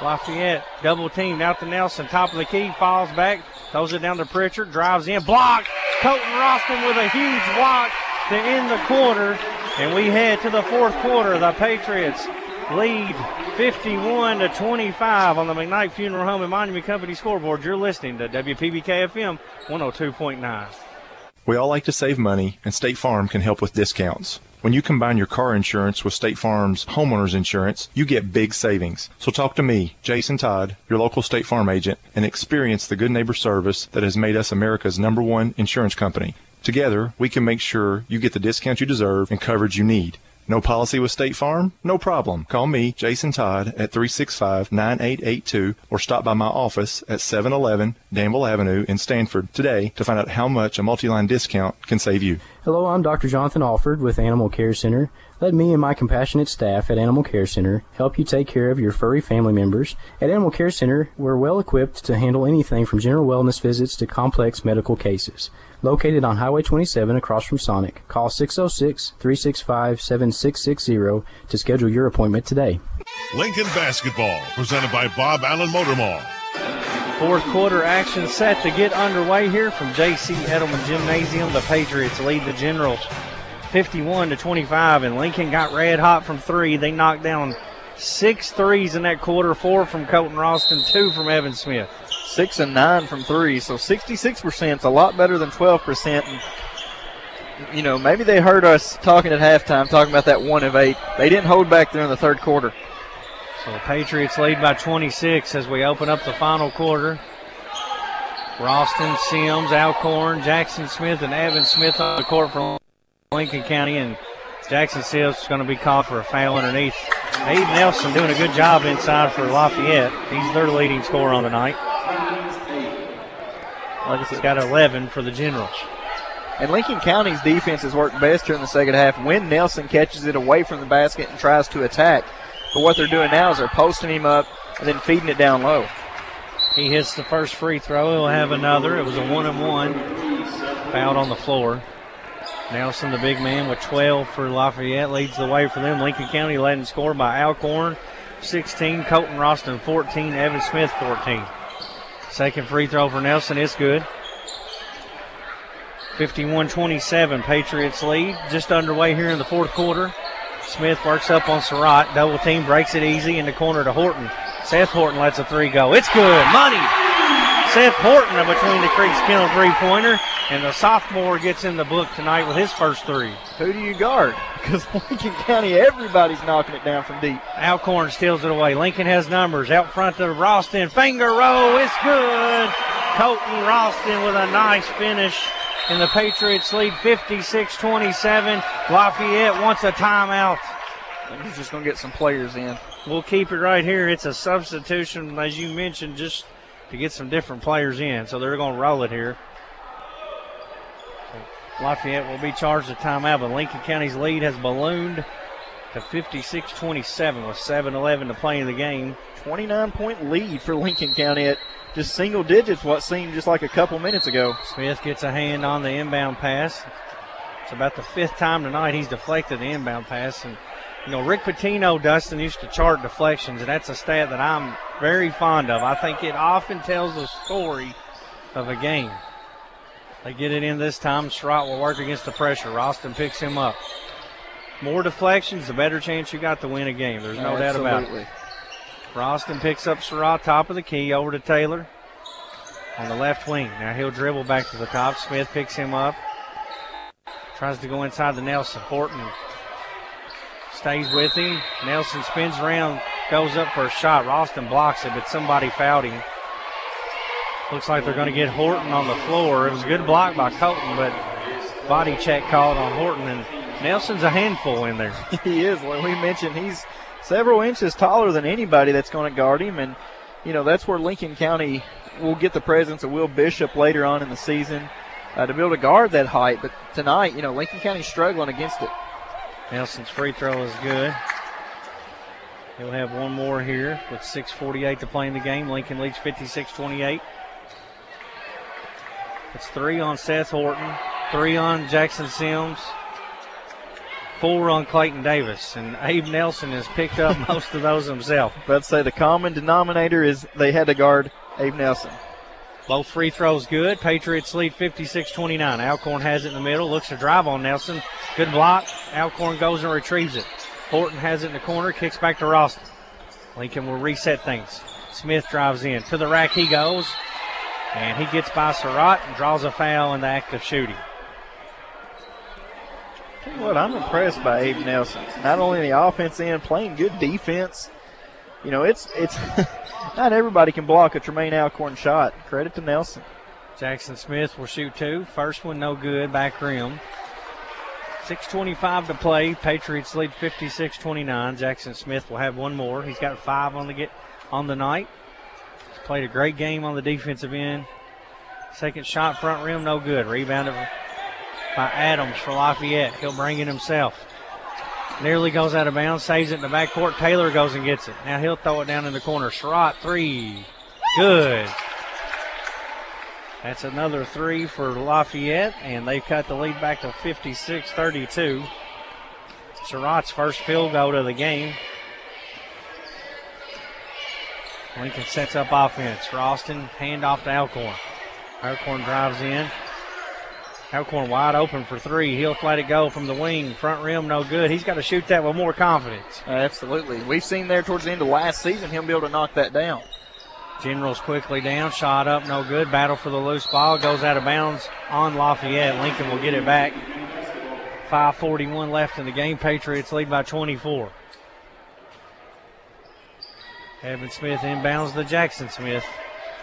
Lafayette double teamed out to Nelson. Top of the key, falls back, throws it down to Pritchard, drives in, blocked. Colton Ralston with a huge block to end the quarter, and we head to the fourth quarter. The Patriots lead 51-25 on the McKnight Funeral Home and Monument Company scoreboard. You're listening to WPBK-FM 102.9.
We all like to save money, and State Farm can help with discounts. When you combine your car insurance with State Farm's homeowner's insurance, you get big savings. So talk to me, Jason Todd, your local State Farm agent, and experience the good neighbor service that has made us America's #1 insurance company. Together, we can make sure you get the discount you deserve and coverage you need. No policy with State Farm? No problem. Call me, Jason Todd, at 365-9882 or stop by my office at 711 Danville Avenue in Stanford today to find out how much a multi-line discount can save you.
Hello, I'm Dr. Jonathan Alford with Animal Care Center. Let me and my compassionate staff at Animal Care Center help you take care of your furry family members. At Animal Care Center, we're well equipped to handle anything from general wellness visits to complex medical cases. Located on Highway 27 across from Sonic, call 606-365-7660 to schedule your appointment today.
Lincoln basketball, presented by Bob Allen Motor Mall.
Fourth quarter action set to get underway here from J.C. Edelman Gymnasium. The Patriots lead the Generals 51-25, and Lincoln got red hot from three. They knocked down 6 threes in that quarter, 4 from Colton Ralston, 2 from Evan Smith.
6 and 9 from 3, so 66% is a lot better than 12%. And, you know, maybe they heard us talking at halftime, talking about that 1 of 8. They didn't hold back there in the third quarter.
So the Patriots lead by 26 as we open up the final quarter. Ralston, Sims, Alcorn, Jackson Smith, and Evan Smith on the court for Lincoln County, and Jackson Sims is going to be called for a foul underneath. Abe Nelson doing a good job inside for Lafayette. He's their leading scorer on the night. Like I said, he's got 11 for the Generals.
And Lincoln County's defense has worked best here in the second half when Nelson catches it away from the basket and tries to attack. But what they're doing now is they're posting him up and then feeding it down low.
He hits the first free throw. He'll have another. It was a 1-and-1. Fouled on the floor. Nelson, the big man, with 12 for Lafayette, leads the way for them. Lincoln County led in score by Alcorn, 16, Colton Ralston, 14, Evan Smith, 14. Second free throw for Nelson is good. 51-27, Patriots lead. Just underway here in the fourth quarter. Smith works up on Surratt. Double team, breaks it easy in the corner to Horton. Seth Horton lets a three go. It's good. Money. Seth Horton between the Creeks Kennel three-pointer, and the sophomore gets in the book tonight with his first three.
Who do you guard? Because Lincoln County, everybody's knocking it down from deep.
Alcorn steals it away. Lincoln has numbers. Out front to Ralston. Finger roll. It's good. Colton Ralston with a nice finish. And the Patriots lead 56-27. Lafayette wants a timeout.
I think he's just going to get some players in.
We'll keep it right here. It's a substitution, as you mentioned, just to get some different players in. So they're going to roll it here. Lafayette will be charged a timeout, but Lincoln County's lead has ballooned to 56-27 with 7:11 to play in the game.
29-point lead for Lincoln County at just single digits, what seemed just like a couple minutes ago.
Smith gets a hand on the inbound pass. It's about the 5th time tonight he's deflected the inbound pass. And, you know, Rick Patino, Dustin, used to chart deflections, and that's a stat that I'm very fond of. I think it often tells the story of a game. They get it in this time. Surratt will work against the pressure. Ralston picks him up. More deflections, the better chance you got to win a game. There's no doubt about it. Ralston picks up Surratt, top of the key, over to Taylor on the left wing. Now he'll dribble back to the top. Smith picks him up. Tries to go inside to Nelson. Horton stays with him. Nelson spins around, goes up for a shot. Ralston blocks it, but somebody fouled him. Looks like they're going to get Horton on the floor. It was a good block by Colton, but body check called on Horton, and Nelson's a handful in there.
He is. Like we mentioned, he's several inches taller than anybody that's going to guard him, and, you know, that's where Lincoln County will get the presence of Will Bishop later on in the season to be able to guard that height. But tonight, you know, Lincoln County's struggling against it.
Nelson's free throw is good. He'll have one more here with 6:48 to play in the game. Lincoln leads 56-28. It's 3 on Seth Horton, 3 on Jackson Sims, 4 on Clayton Davis, and Abe Nelson has picked up most of those himself.
But say the common denominator is they had to guard Abe Nelson.
Both free throws good. Patriots lead 56-29. Alcorn has it in the middle, looks to drive on Nelson. Good block. Alcorn goes and retrieves it. Horton has it in the corner, kicks back to Ralston. Lincoln will reset things. Smith drives in. To the rack he goes, and he gets by Surratt and draws a foul in the act of shooting.
Tell you what, I'm impressed by Abe Nelson. Not only the offense end, playing good defense. You know, it's not everybody can block a Tremaine Alcorn shot. Credit to Nelson.
Jackson Smith will shoot 2. First one no good, back rim. 6:25 to play. Patriots lead 56-29. Jackson Smith will have one more. He's got 5 on the night. He's played a great game on the defensive end. Second shot, front rim, no good. Rebounded by Adams for Lafayette. He'll bring it himself. Nearly goes out of bounds, saves it in the backcourt. Taylor goes and gets it. Now he'll throw it down in the corner. Surratt, 3. Good. That's another 3 for Lafayette, and they cut the lead back to 56-32. Surratt's first field goal of the game. Lincoln sets up offense. Ralston, handoff to Alcorn. Alcorn drives in. Alcorn wide open for 3. He'll let it go from the wing. Front rim, no good. He's got to shoot that with more confidence.
Absolutely. We've seen there towards the end of last season him be able to knock that down.
Generals quickly down. Shot up, no good. Battle for the loose ball. Goes out of bounds on Lafayette. Lincoln will get it back. 5:41 left in the game. Patriots lead by 24. Evan Smith inbounds to Jackson Smith.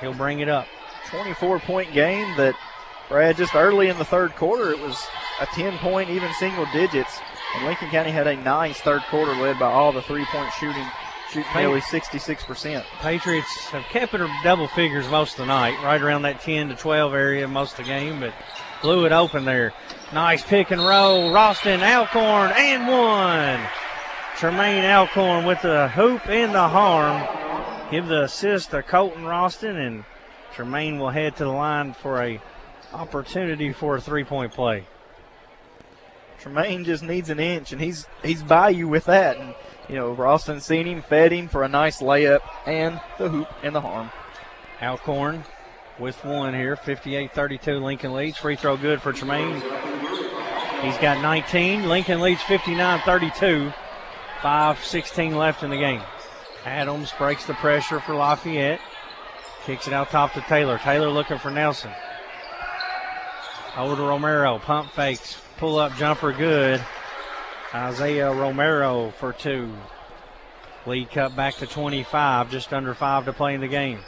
He'll bring it up.
24-point game that, Brad, just early in the third quarter, it was a 10-point, even single digits. And Lincoln County had a nice third quarter led by all the three-point shooting nearly 66%.
Patriots have kept it double figures most of the night, right around that 10 to 12 area most of the game, but blew it open there. Nice pick and roll. Ralston, Alcorn, and one. Tremaine Alcorn with the hoop and the harm. Give the assist to Colton Ralston, and Tremaine will head to the line for a opportunity for a three-point play.
Tremaine just needs an inch, and he's by you with that. And, you know, Ralston seen him, fed him for a nice layup and the hoop and the harm.
Alcorn with one here, 58-32. Lincoln leads. Free throw good for Tremaine. He's got 19. Lincoln leads 59-32. 5:16 left in the game. Adams breaks the pressure for Lafayette. Kicks it out top to Taylor. Taylor looking for Nelson. Over to Romero. Pump fakes. Pull up jumper good. Isaiah Romero for 2. Lead cut back to 25. Just under 5 to play in the game.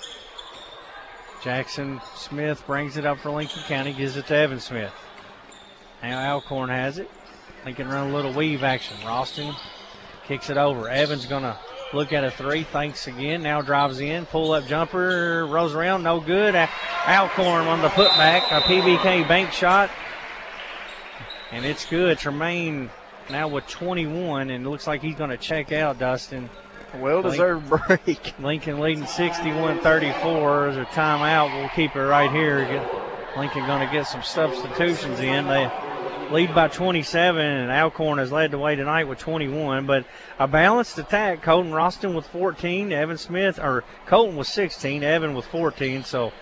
Jackson Smith brings it up for Lincoln County. Gives it to Evan Smith. Now Alcorn has it. Lincoln run a little weave action. Ralston Kicks it over. Evans going to look at a three. Thanks again. Now drives in. Pull-up jumper. Rolls around. No good. Alcorn on the putback. A PBK bank shot. And it's good. Tremaine now with 21, and it looks like he's going to check out, Dustin.
Well-deserved break.
Lincoln leading 61-34. There's a timeout. We'll keep it right here. Lincoln going to get some substitutions in. They lead by 27, and Alcorn has led the way tonight with 21. But a balanced attack. Colton Roston with 14. Colton with 16. Evan with 14. So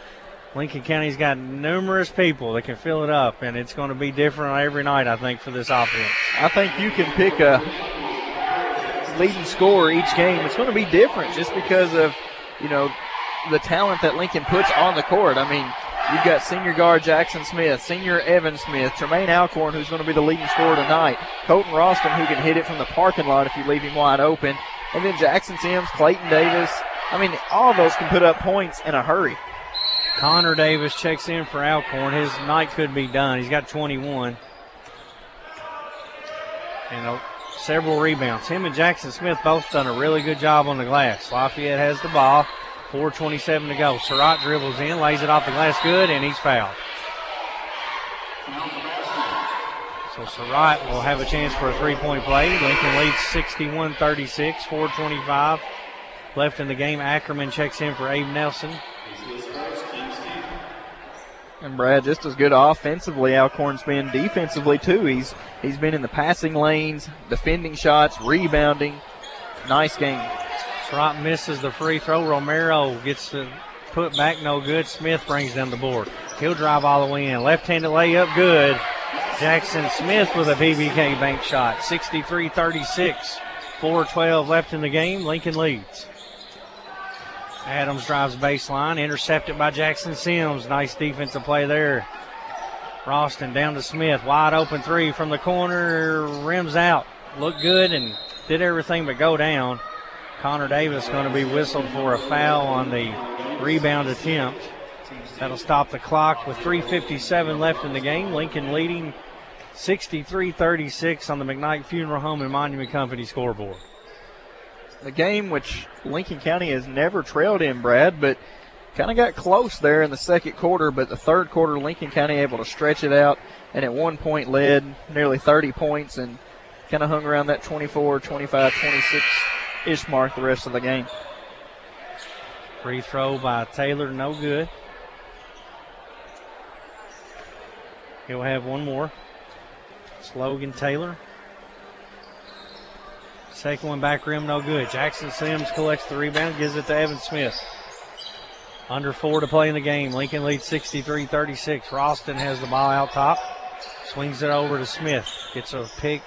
Lincoln County's got numerous people that can fill it up, and it's going to be different every night, I think, for this offense.
I think you can pick a leading scorer each game. It's going to be different just because of, the talent that Lincoln puts on the court. I mean, you've got senior guard Jackson Smith, senior Evan Smith, Tremaine Alcorn, who's going to be the leading scorer tonight, Colton Roston, who can hit it from the parking lot if you leave him wide open, and then Jackson Sims, Clayton Davis. I mean, all of those can put up points in a hurry.
Connor Davis checks in for Alcorn. His night could be done. He's got 21. And several rebounds. Him and Jackson Smith both done a really good job on the glass. Lafayette has the ball. 4:27 to go. Surratt dribbles in, lays it off the glass good, and he's fouled. So Surratt will have a chance for a three-point play. Lincoln leads 61-36, 4:25 left in the game. Ackerman checks in for Abe Nelson.
And Brad, just as good offensively, Alcorn's been defensively too. He's been in the passing lanes, defending shots, rebounding. Nice game.
Surratt misses the free throw. Romero gets the put back, no good. Smith brings down the board. He'll drive all the way in. Left-handed layup, good. Jackson Smith with a PBK bank shot. 63-36. 4:12 left in the game. Lincoln leads. Adams drives baseline, intercepted by Jackson Sims. Nice defensive play there. Roston down to Smith. Wide open three from the corner. Rims out. Looked good and did everything but go down. Connor Davis going to be whistled for a foul on the rebound attempt. That'll stop the clock with 3:57 left in the game. Lincoln leading 63-36 on the McKnight Funeral Home and Monument Company scoreboard.
A game which Lincoln County has never trailed in, Brad, but kind of got close there in the second quarter. But the third quarter, Lincoln County able to stretch it out, and at one point led nearly 30 points and kind of hung around that 24, 25, 26-ish mark the rest of the game.
Free throw by Taylor, no good. He'll have one more. It's Logan Taylor. Second one back rim, no good. Jackson Sims collects the rebound, gives it to Evan Smith. Under 4 to play in the game. Lincoln leads 63-36. Roston has the ball out top. Swings it over to Smith. Gets a pick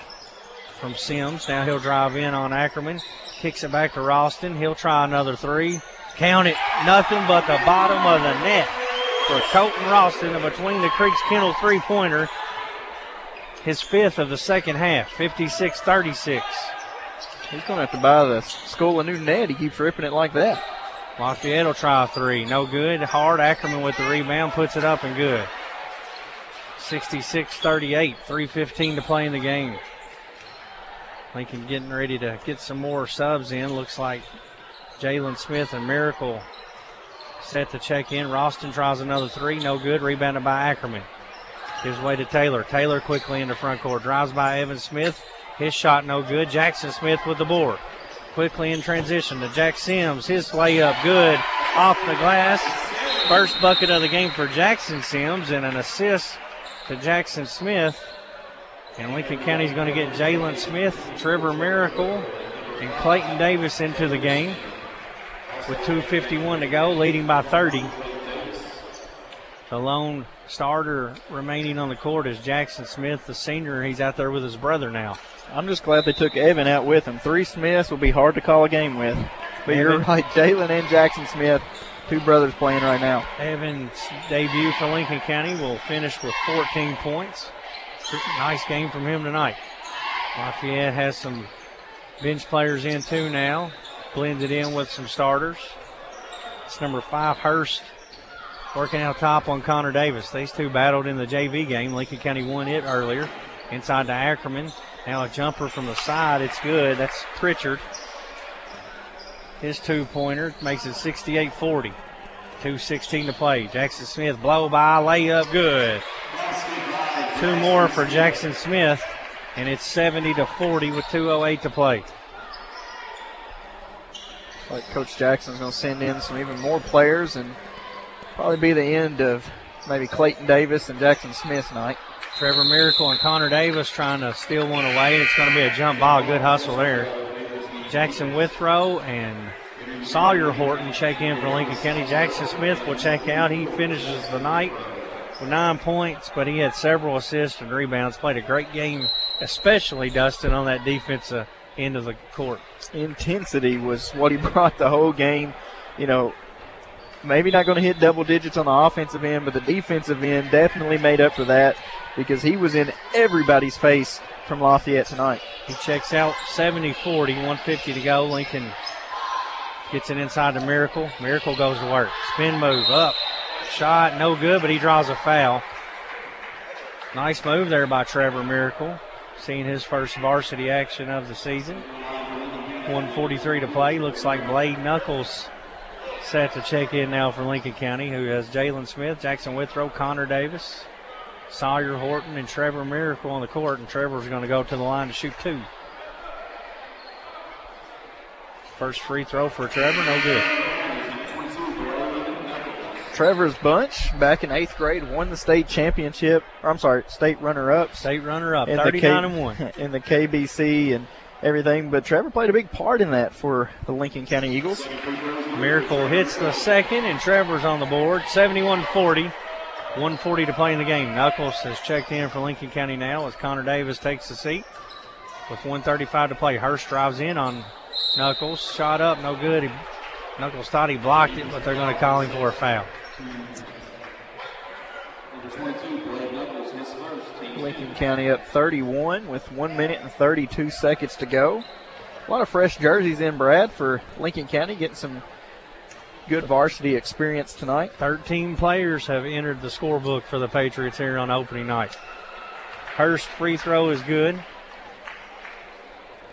from Sims. Now he'll drive in on Ackerman. Kicks it back to Roston. He'll try another three. Count it. Nothing but the bottom of the net for Colton Roston, a Between the Creeks Kendall three-pointer. His fifth of the second half, 56-36.
He's going to have to buy the school a new net. He keeps ripping it like that.
Lafayette will try a three. No good. Hard. Ackerman with the rebound. Puts it up and good. 66-38. 3:15 to play in the game. Lincoln getting ready to get some more subs in. Looks like Jalen Smith and Miracle set to check in. Roston tries another three. No good. Rebounded by Ackerman. Gives way to Taylor. Taylor quickly in the front court. Drives by Evan Smith. His shot no good. Jackson Smith with the board. Quickly in transition to Jack Sims. His layup good off the glass. First bucket of the game for Jackson Sims and an assist to Jackson Smith. And Lincoln County's going to get Jalen Smith, Trevor Miracle, and Clayton Davis into the game with 2:51 to go, leading by 30. The lone starter remaining on the court is Jackson Smith, the senior. He's out there with his brother now.
I'm just glad they took Evan out with him. 3 Smiths will be hard to call a game with. But you're right, Jalen and Jackson Smith, two brothers playing right now.
Evan's debut for Lincoln County will finish with 14 points. Nice game from him tonight. Lafayette has some bench players in too now, blended in with some starters. It's number 5, Hurst, working out top on Connor Davis. These two battled in the JV game. Lincoln County won it earlier. Inside to Ackerman. Now a jumper from the side. It's good. That's Pritchard. His two-pointer makes it 68-40. 2:16 to play. Jackson Smith blow by, layup, good. Two more for Jackson Smith, and it's 70-40 with 2:08 to play.
Like Coach Jackson's going to send in some even more players and probably be the end of maybe Clayton Davis and Jackson Smith's night.
Trevor Miracle and Connor Davis trying to steal one away. It's going to be a jump ball. Good hustle there. Jackson Withrow and Sawyer Horton check in for Lincoln County. Jackson Smith will check out. He finishes the night with 9 points, but he had several assists and rebounds. Played a great game, especially Dustin on that defensive end of the court.
Intensity was what he brought the whole game. You know, maybe not going to hit double digits on the offensive end, but the defensive end definitely made up for that because he was in everybody's face from Lafayette tonight.
He checks out 70-40, 150 to go. Lincoln gets it inside to Miracle. Miracle goes to work. Spin move up. Shot, no good, but he draws a foul. Nice move there by Trevor Miracle. Seeing his first varsity action of the season. 1:43 to play. Looks like Blade Knuckles set to check in now for Lincoln County, who has Jalen Smith, Jackson Withrow, Connor Davis, Sawyer Horton, and Trevor Miracle on the court, and Trevor's going to go to the line to shoot 2. First free throw for Trevor, no good.
Trevor's bunch back in 8th grade won the state championship. State runner-up.
State runner-up, 39-1.
In the KBC and everything, but Trevor played a big part in that for the Lincoln County Eagles.
Miracle hits the second, and Trevor's on the board, 71-40. 1:40 to play in the game. Knuckles has checked in for Lincoln County now as Connor Davis takes the seat with 1:35 to play. Hurst drives in on Knuckles. Shot up, no good. Knuckles thought he blocked it, but they're going to call him for a foul.
Lincoln County up 31 with 1 minute and 32 seconds to go. A lot of fresh jerseys in, Brad, for Lincoln County, getting some good varsity experience tonight.
13 players have entered the scorebook for the Patriots here on opening night. Hurst free throw is good.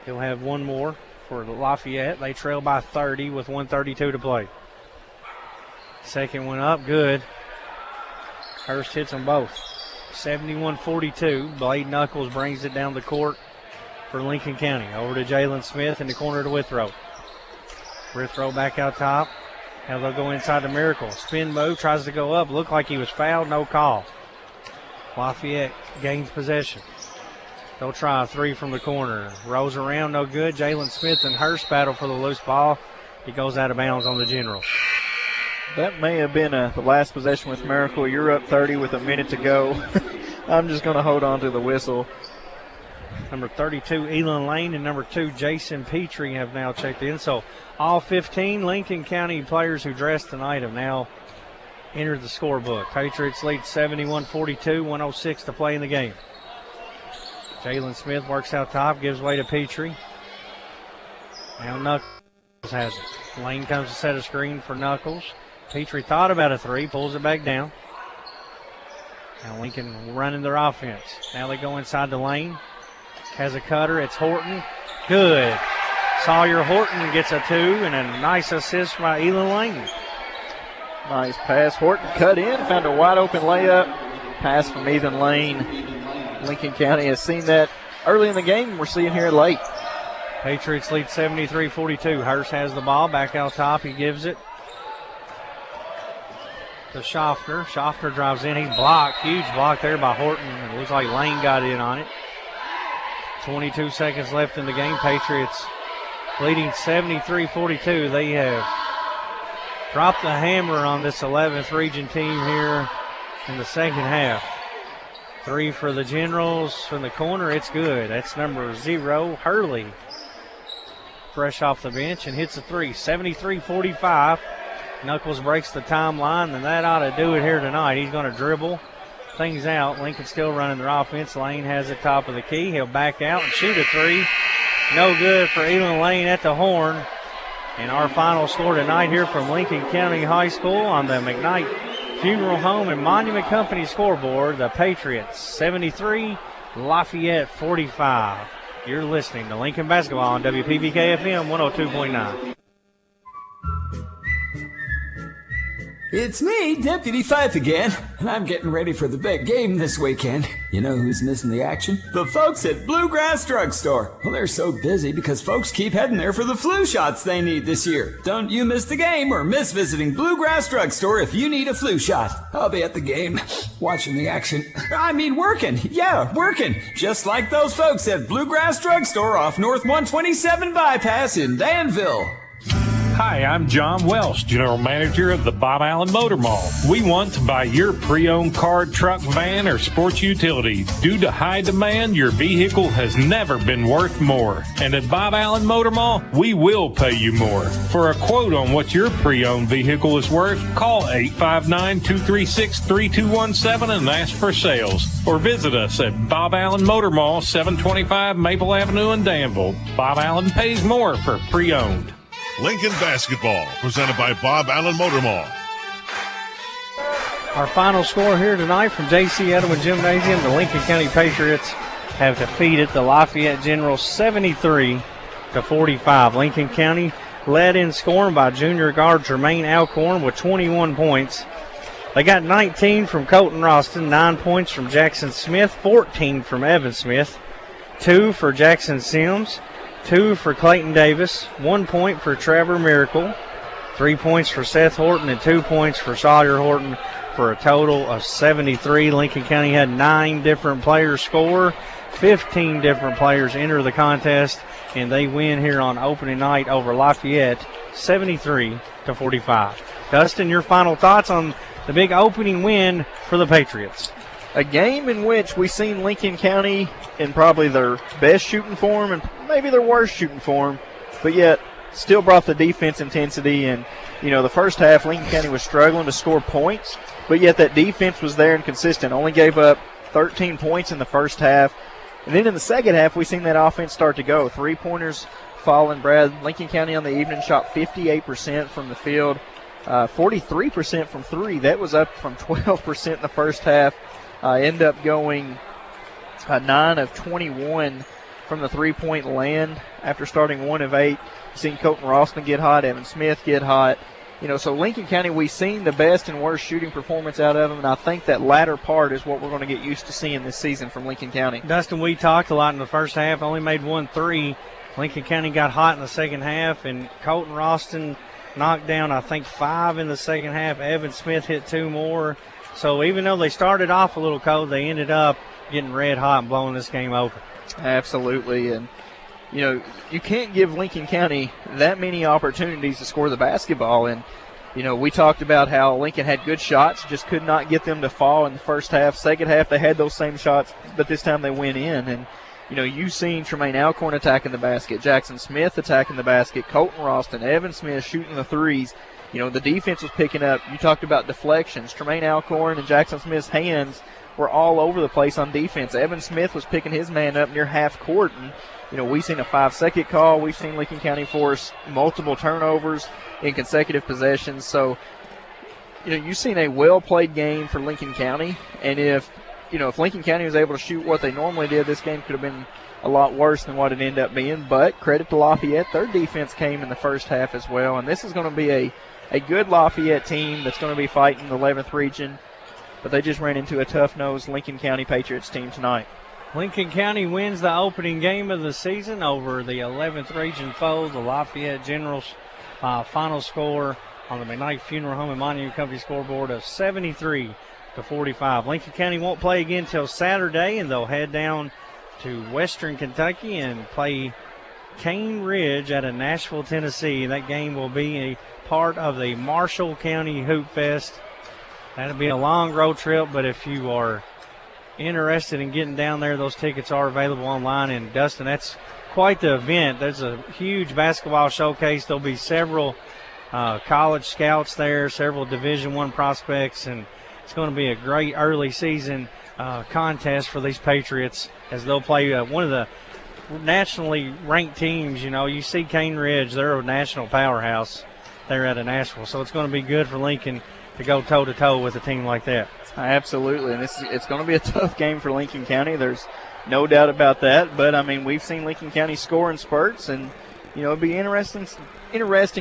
He'll have one more for Lafayette. They trail by 30 with 1:32 to play. Second one up, good. Hurst hits them both. 71-42. Blade Knuckles brings it down the court for Lincoln County. Over to Jalen Smith in the corner to Withrow. Withrow back out top. Now they'll go inside to Miracle. Spin move, tries to go up. Looked like he was fouled, no call. Lafayette gains possession. They'll try a three from the corner. Rolls around, no good. Jalen Smith and Hurst battle for the loose ball. He goes out of bounds on the general.
That may have been the last possession with Miracle. You're up 30 with a minute to go. I'm just going to hold on to the whistle.
Number 32, Elon Lane, and number 2, Jason Petrie have now checked in. So all 15 Lincoln County players who dressed tonight have now entered the scorebook. Patriots lead 71-42, 1:06 to play in the game. Jalen Smith works out top, gives way to Petrie. Now Knuckles has it. Lane comes to set a screen for Knuckles. Petrie thought about a three, pulls it back down. Now Lincoln running their offense. Now they go inside the lane. Has a cutter, it's Horton. Good. Sawyer Horton gets a 2 and a nice assist by Elon Lane.
Nice pass. Horton cut in, found a wide open layup. Pass from Ethan Lane. Lincoln County has seen that early in the game. We're seeing here late.
Patriots lead 73-42. Hurst has the ball back out top. He gives it to Schaffner. Schaffner drives in. He's blocked. Huge block there by Horton. It looks like Lane got in on it. 22 seconds left in the game. Patriots leading 73-42. They have dropped the hammer on this 11th region team here in the second half. 3 for the Generals from the corner. It's good. That's number 0, Hurley. Fresh off the bench and hits a 3. 73-45. Knuckles breaks the timeline, and that ought to do it here tonight. He's going to dribble things out. Lincoln still running their offense. Lane has it top of the key. He'll back out and shoot a 3. No good for Elon Lane at the horn. And our final score tonight here from Lincoln County High School on the McKnight Funeral Home and Monument Company scoreboard. The Patriots 73, Lafayette 45. You're listening to Lincoln Basketball on WPVK FM 102.9.
It's me, Deputy Fife again, and I'm getting ready for the big game this weekend. You know who's missing the action? The folks at Bluegrass Drugstore. Well, they're so busy because folks keep heading there for the flu shots they need this year. Don't you miss the game or miss visiting Bluegrass Drugstore if you need a flu shot. I'll be at the game, watching the action. I mean working. Yeah, working. Just like those folks at Bluegrass Drugstore off North 127 Bypass in Danville.
Hi, I'm John Welsh, General Manager of the Bob Allen Motor Mall. We want to buy your pre-owned car, truck, van, or sports utility. Due to high demand, your vehicle has never been worth more. And at Bob Allen Motor Mall, we will pay you more. For a quote on what your pre-owned vehicle is worth, call 859-236-3217 and ask for sales. Or visit us at Bob Allen Motor Mall, 725 Maple Avenue in Danville. Bob Allen pays more for pre-owned.
Lincoln Basketball, presented by Bob Allen Motor Mall.
Our final score here tonight from J.C. Edelman Gymnasium, the Lincoln County Patriots have defeated the Lafayette Generals 73-45. Lincoln County led in scoring by junior guard Jermaine Alcorn with 21 points. They got 19 from Colton Ralston, 9 points from Jackson Smith, 14 from Evan Smith, 2 for Jackson Sims, 2 for Clayton Davis, 1 point for Trevor Miracle, 3 points for Seth Horton, and 2 points for Sawyer Horton for a total of 73. Lincoln County had 9 different players score, 15 different players enter the contest, and they win here on opening night over Lafayette 73-45. Dustin, your final thoughts on the big opening win for the Patriots?
A game in which we've seen Lincoln County in probably their best shooting form and maybe their worst shooting form, but yet still brought the defense intensity. And, you know, the first half, Lincoln County was struggling to score points, but yet that defense was there and consistent. Only gave up 13 points in the first half. And then in the second half, we've seen that offense start to go. 3-pointers falling. Brad, Lincoln County on the evening shot 58% from the field, 43% from three. That was up from 12% in the first half. End up going 9 of 21 from the three-point land after starting 1 of 8. You've seen Colton Ralston get hot, Evan Smith get hot. You know, so Lincoln County, we've seen the best and worst shooting performance out of them, and I think that latter part is what we're going to get used to seeing this season from Lincoln County.
Dustin, we talked a lot in the first half, only made 1 3. Lincoln County got hot in the second half, and Colton Ralston knocked down, I think, 5 in the second half. Evan Smith hit 2 more. So even though they started off a little cold, they ended up getting red hot and blowing this game open.
Absolutely. And, you know, you can't give Lincoln County that many opportunities to score the basketball. And, you know, we talked about how Lincoln had good shots, just could not get them to fall in the first half. Second half, they had those same shots, but this time they went in. And, you know, you've seen Tremaine Alcorn attacking the basket, Jackson Smith attacking the basket, Colton Ralston, Evan Smith shooting the threes. You know, the defense was picking up. You talked about deflections. Tremaine Alcorn and Jackson Smith's hands were all over the place on defense. Evan Smith was picking his man up near half court. And, you know, we've seen a 5-second call. We've seen Lincoln County force multiple turnovers in consecutive possessions. So, you know, you've seen a well-played game for Lincoln County. And if Lincoln County was able to shoot what they normally did, this game could have been a lot worse than what it ended up being. But credit to Lafayette. Their defense came in the first half as well. And this is going to be a good Lafayette team that's going to be fighting the 11th region. But they just ran into a tough-nosed Lincoln County Patriots team tonight.
Lincoln County wins the opening game of the season over the 11th region foe, the Lafayette Generals. Final score on the McKnight Funeral Home and Monument Company scoreboard of 73-45. Lincoln County won't play again until Saturday, and they'll head down to Western Kentucky and play Cane Ridge out of Nashville, Tennessee. That game will be a part of the Marshall County Hoop Fest. That'll be a long road trip, but if you are interested in getting down there, those tickets are available online. And, Dustin, that's quite the event. There's a huge basketball showcase. There'll be several college scouts there, several Division I prospects, and it's going to be a great early season contest for these Patriots as they'll play one of the nationally ranked teams. You know, you see Cane Ridge, they're a national powerhouse there out of Nashville, so it's going to be good for Lincoln to go toe-to-toe with a team like that.
Absolutely, and it's going to be a tough game for Lincoln County. There's no doubt about that. But, I mean, we've seen Lincoln County score in spurts, and, you know, it'd be interesting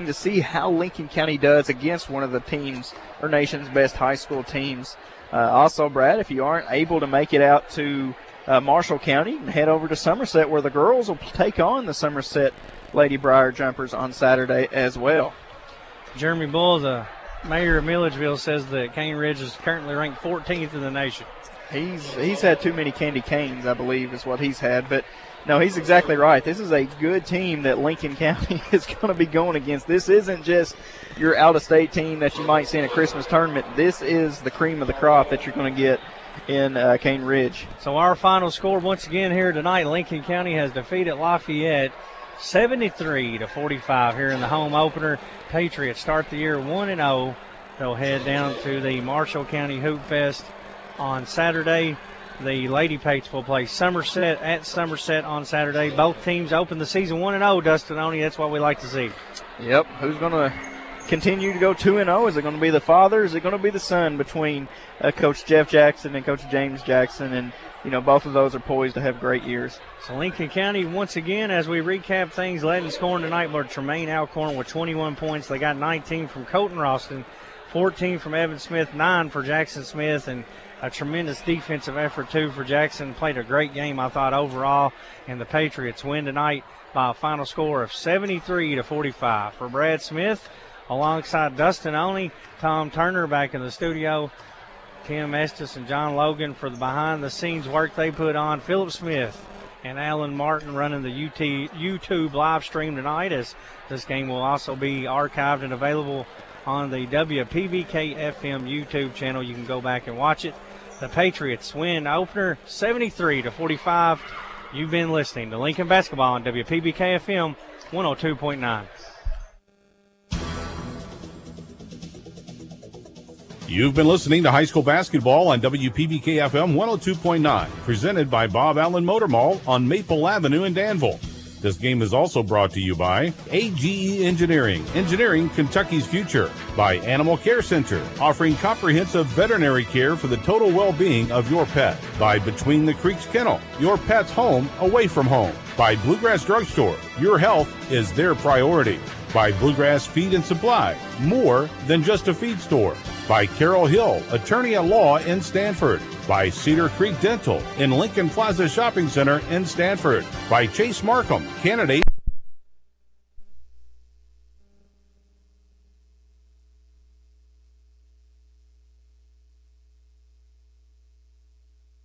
to see how Lincoln County does against one of the teams, or nation's best high school teams. Also, Brad, if you aren't able to make it out to Marshall County, head over to Somerset, where the girls will take on the Somerset Lady Briar Jumpers on Saturday as well.
Jeremy Bull, the mayor of Milledgeville, says that Cane Ridge is currently ranked 14th in the nation.
He's had too many candy canes, I believe, is what he's had. But, no, he's exactly right. This is a good team that Lincoln County is going to be going against. This isn't just your out-of-state team that you might see in a Christmas tournament. This is the cream of the crop that you're going to get in Cane Ridge.
So our final score once again here tonight, Lincoln County has defeated Lafayette 73-45 here in the home opener. Patriots start the year 1-0. They'll head down to the Marshall County Hoop Fest on Saturday. The Lady Pates will play Somerset at Somerset on Saturday. Both teams open the season 1-0, Dustin Oney. That's what we like to see.
Yep. Who's going to continue to go 2-0? Is it going to be the father? Is it going to be the son between Coach Jeff Jackson and Coach James Jackson? And, you know, both of those are poised to have great years.
So Lincoln County, once again, as we recap things, led in scoring tonight were Tremaine Alcorn with 21 points. They got 19 from Colton Ralston, 14 from Evan Smith, 9 for Jackson Smith, and a tremendous defensive effort, too, for Jackson. Played a great game, I thought, overall. And the Patriots win tonight by a final score of 73-45. For Brad Smith, alongside Dustin Oney, Tom Turner back in the studio, Tim Estes and John Logan for the behind-the-scenes work they put on. Philip Smith and Alan Martin running the YouTube live stream tonight, as this game will also be archived and available on the WPBK-FM YouTube channel. You can go back and watch it. The Patriots win opener 73-45. You've been listening to Lincoln Basketball on WPBK-FM 102.9.
You've been listening to high school basketball on WPBK-FM 102.9, presented by Bob Allen Motor Mall on Maple Avenue in Danville. This game is also brought to you by AGE Engineering, engineering Kentucky's future, by Animal Care Center, offering comprehensive veterinary care for the total well-being of your pet, by Between the Creeks Kennel, your pet's home away from home, by Bluegrass Drugstore, your health is their priority, by Bluegrass Feed and Supply, more than just a feed store, by Carol Hill, attorney at law in Stanford, by Cedar Creek Dental in Lincoln Plaza Shopping Center in Stanford, by Chase Markham, candidate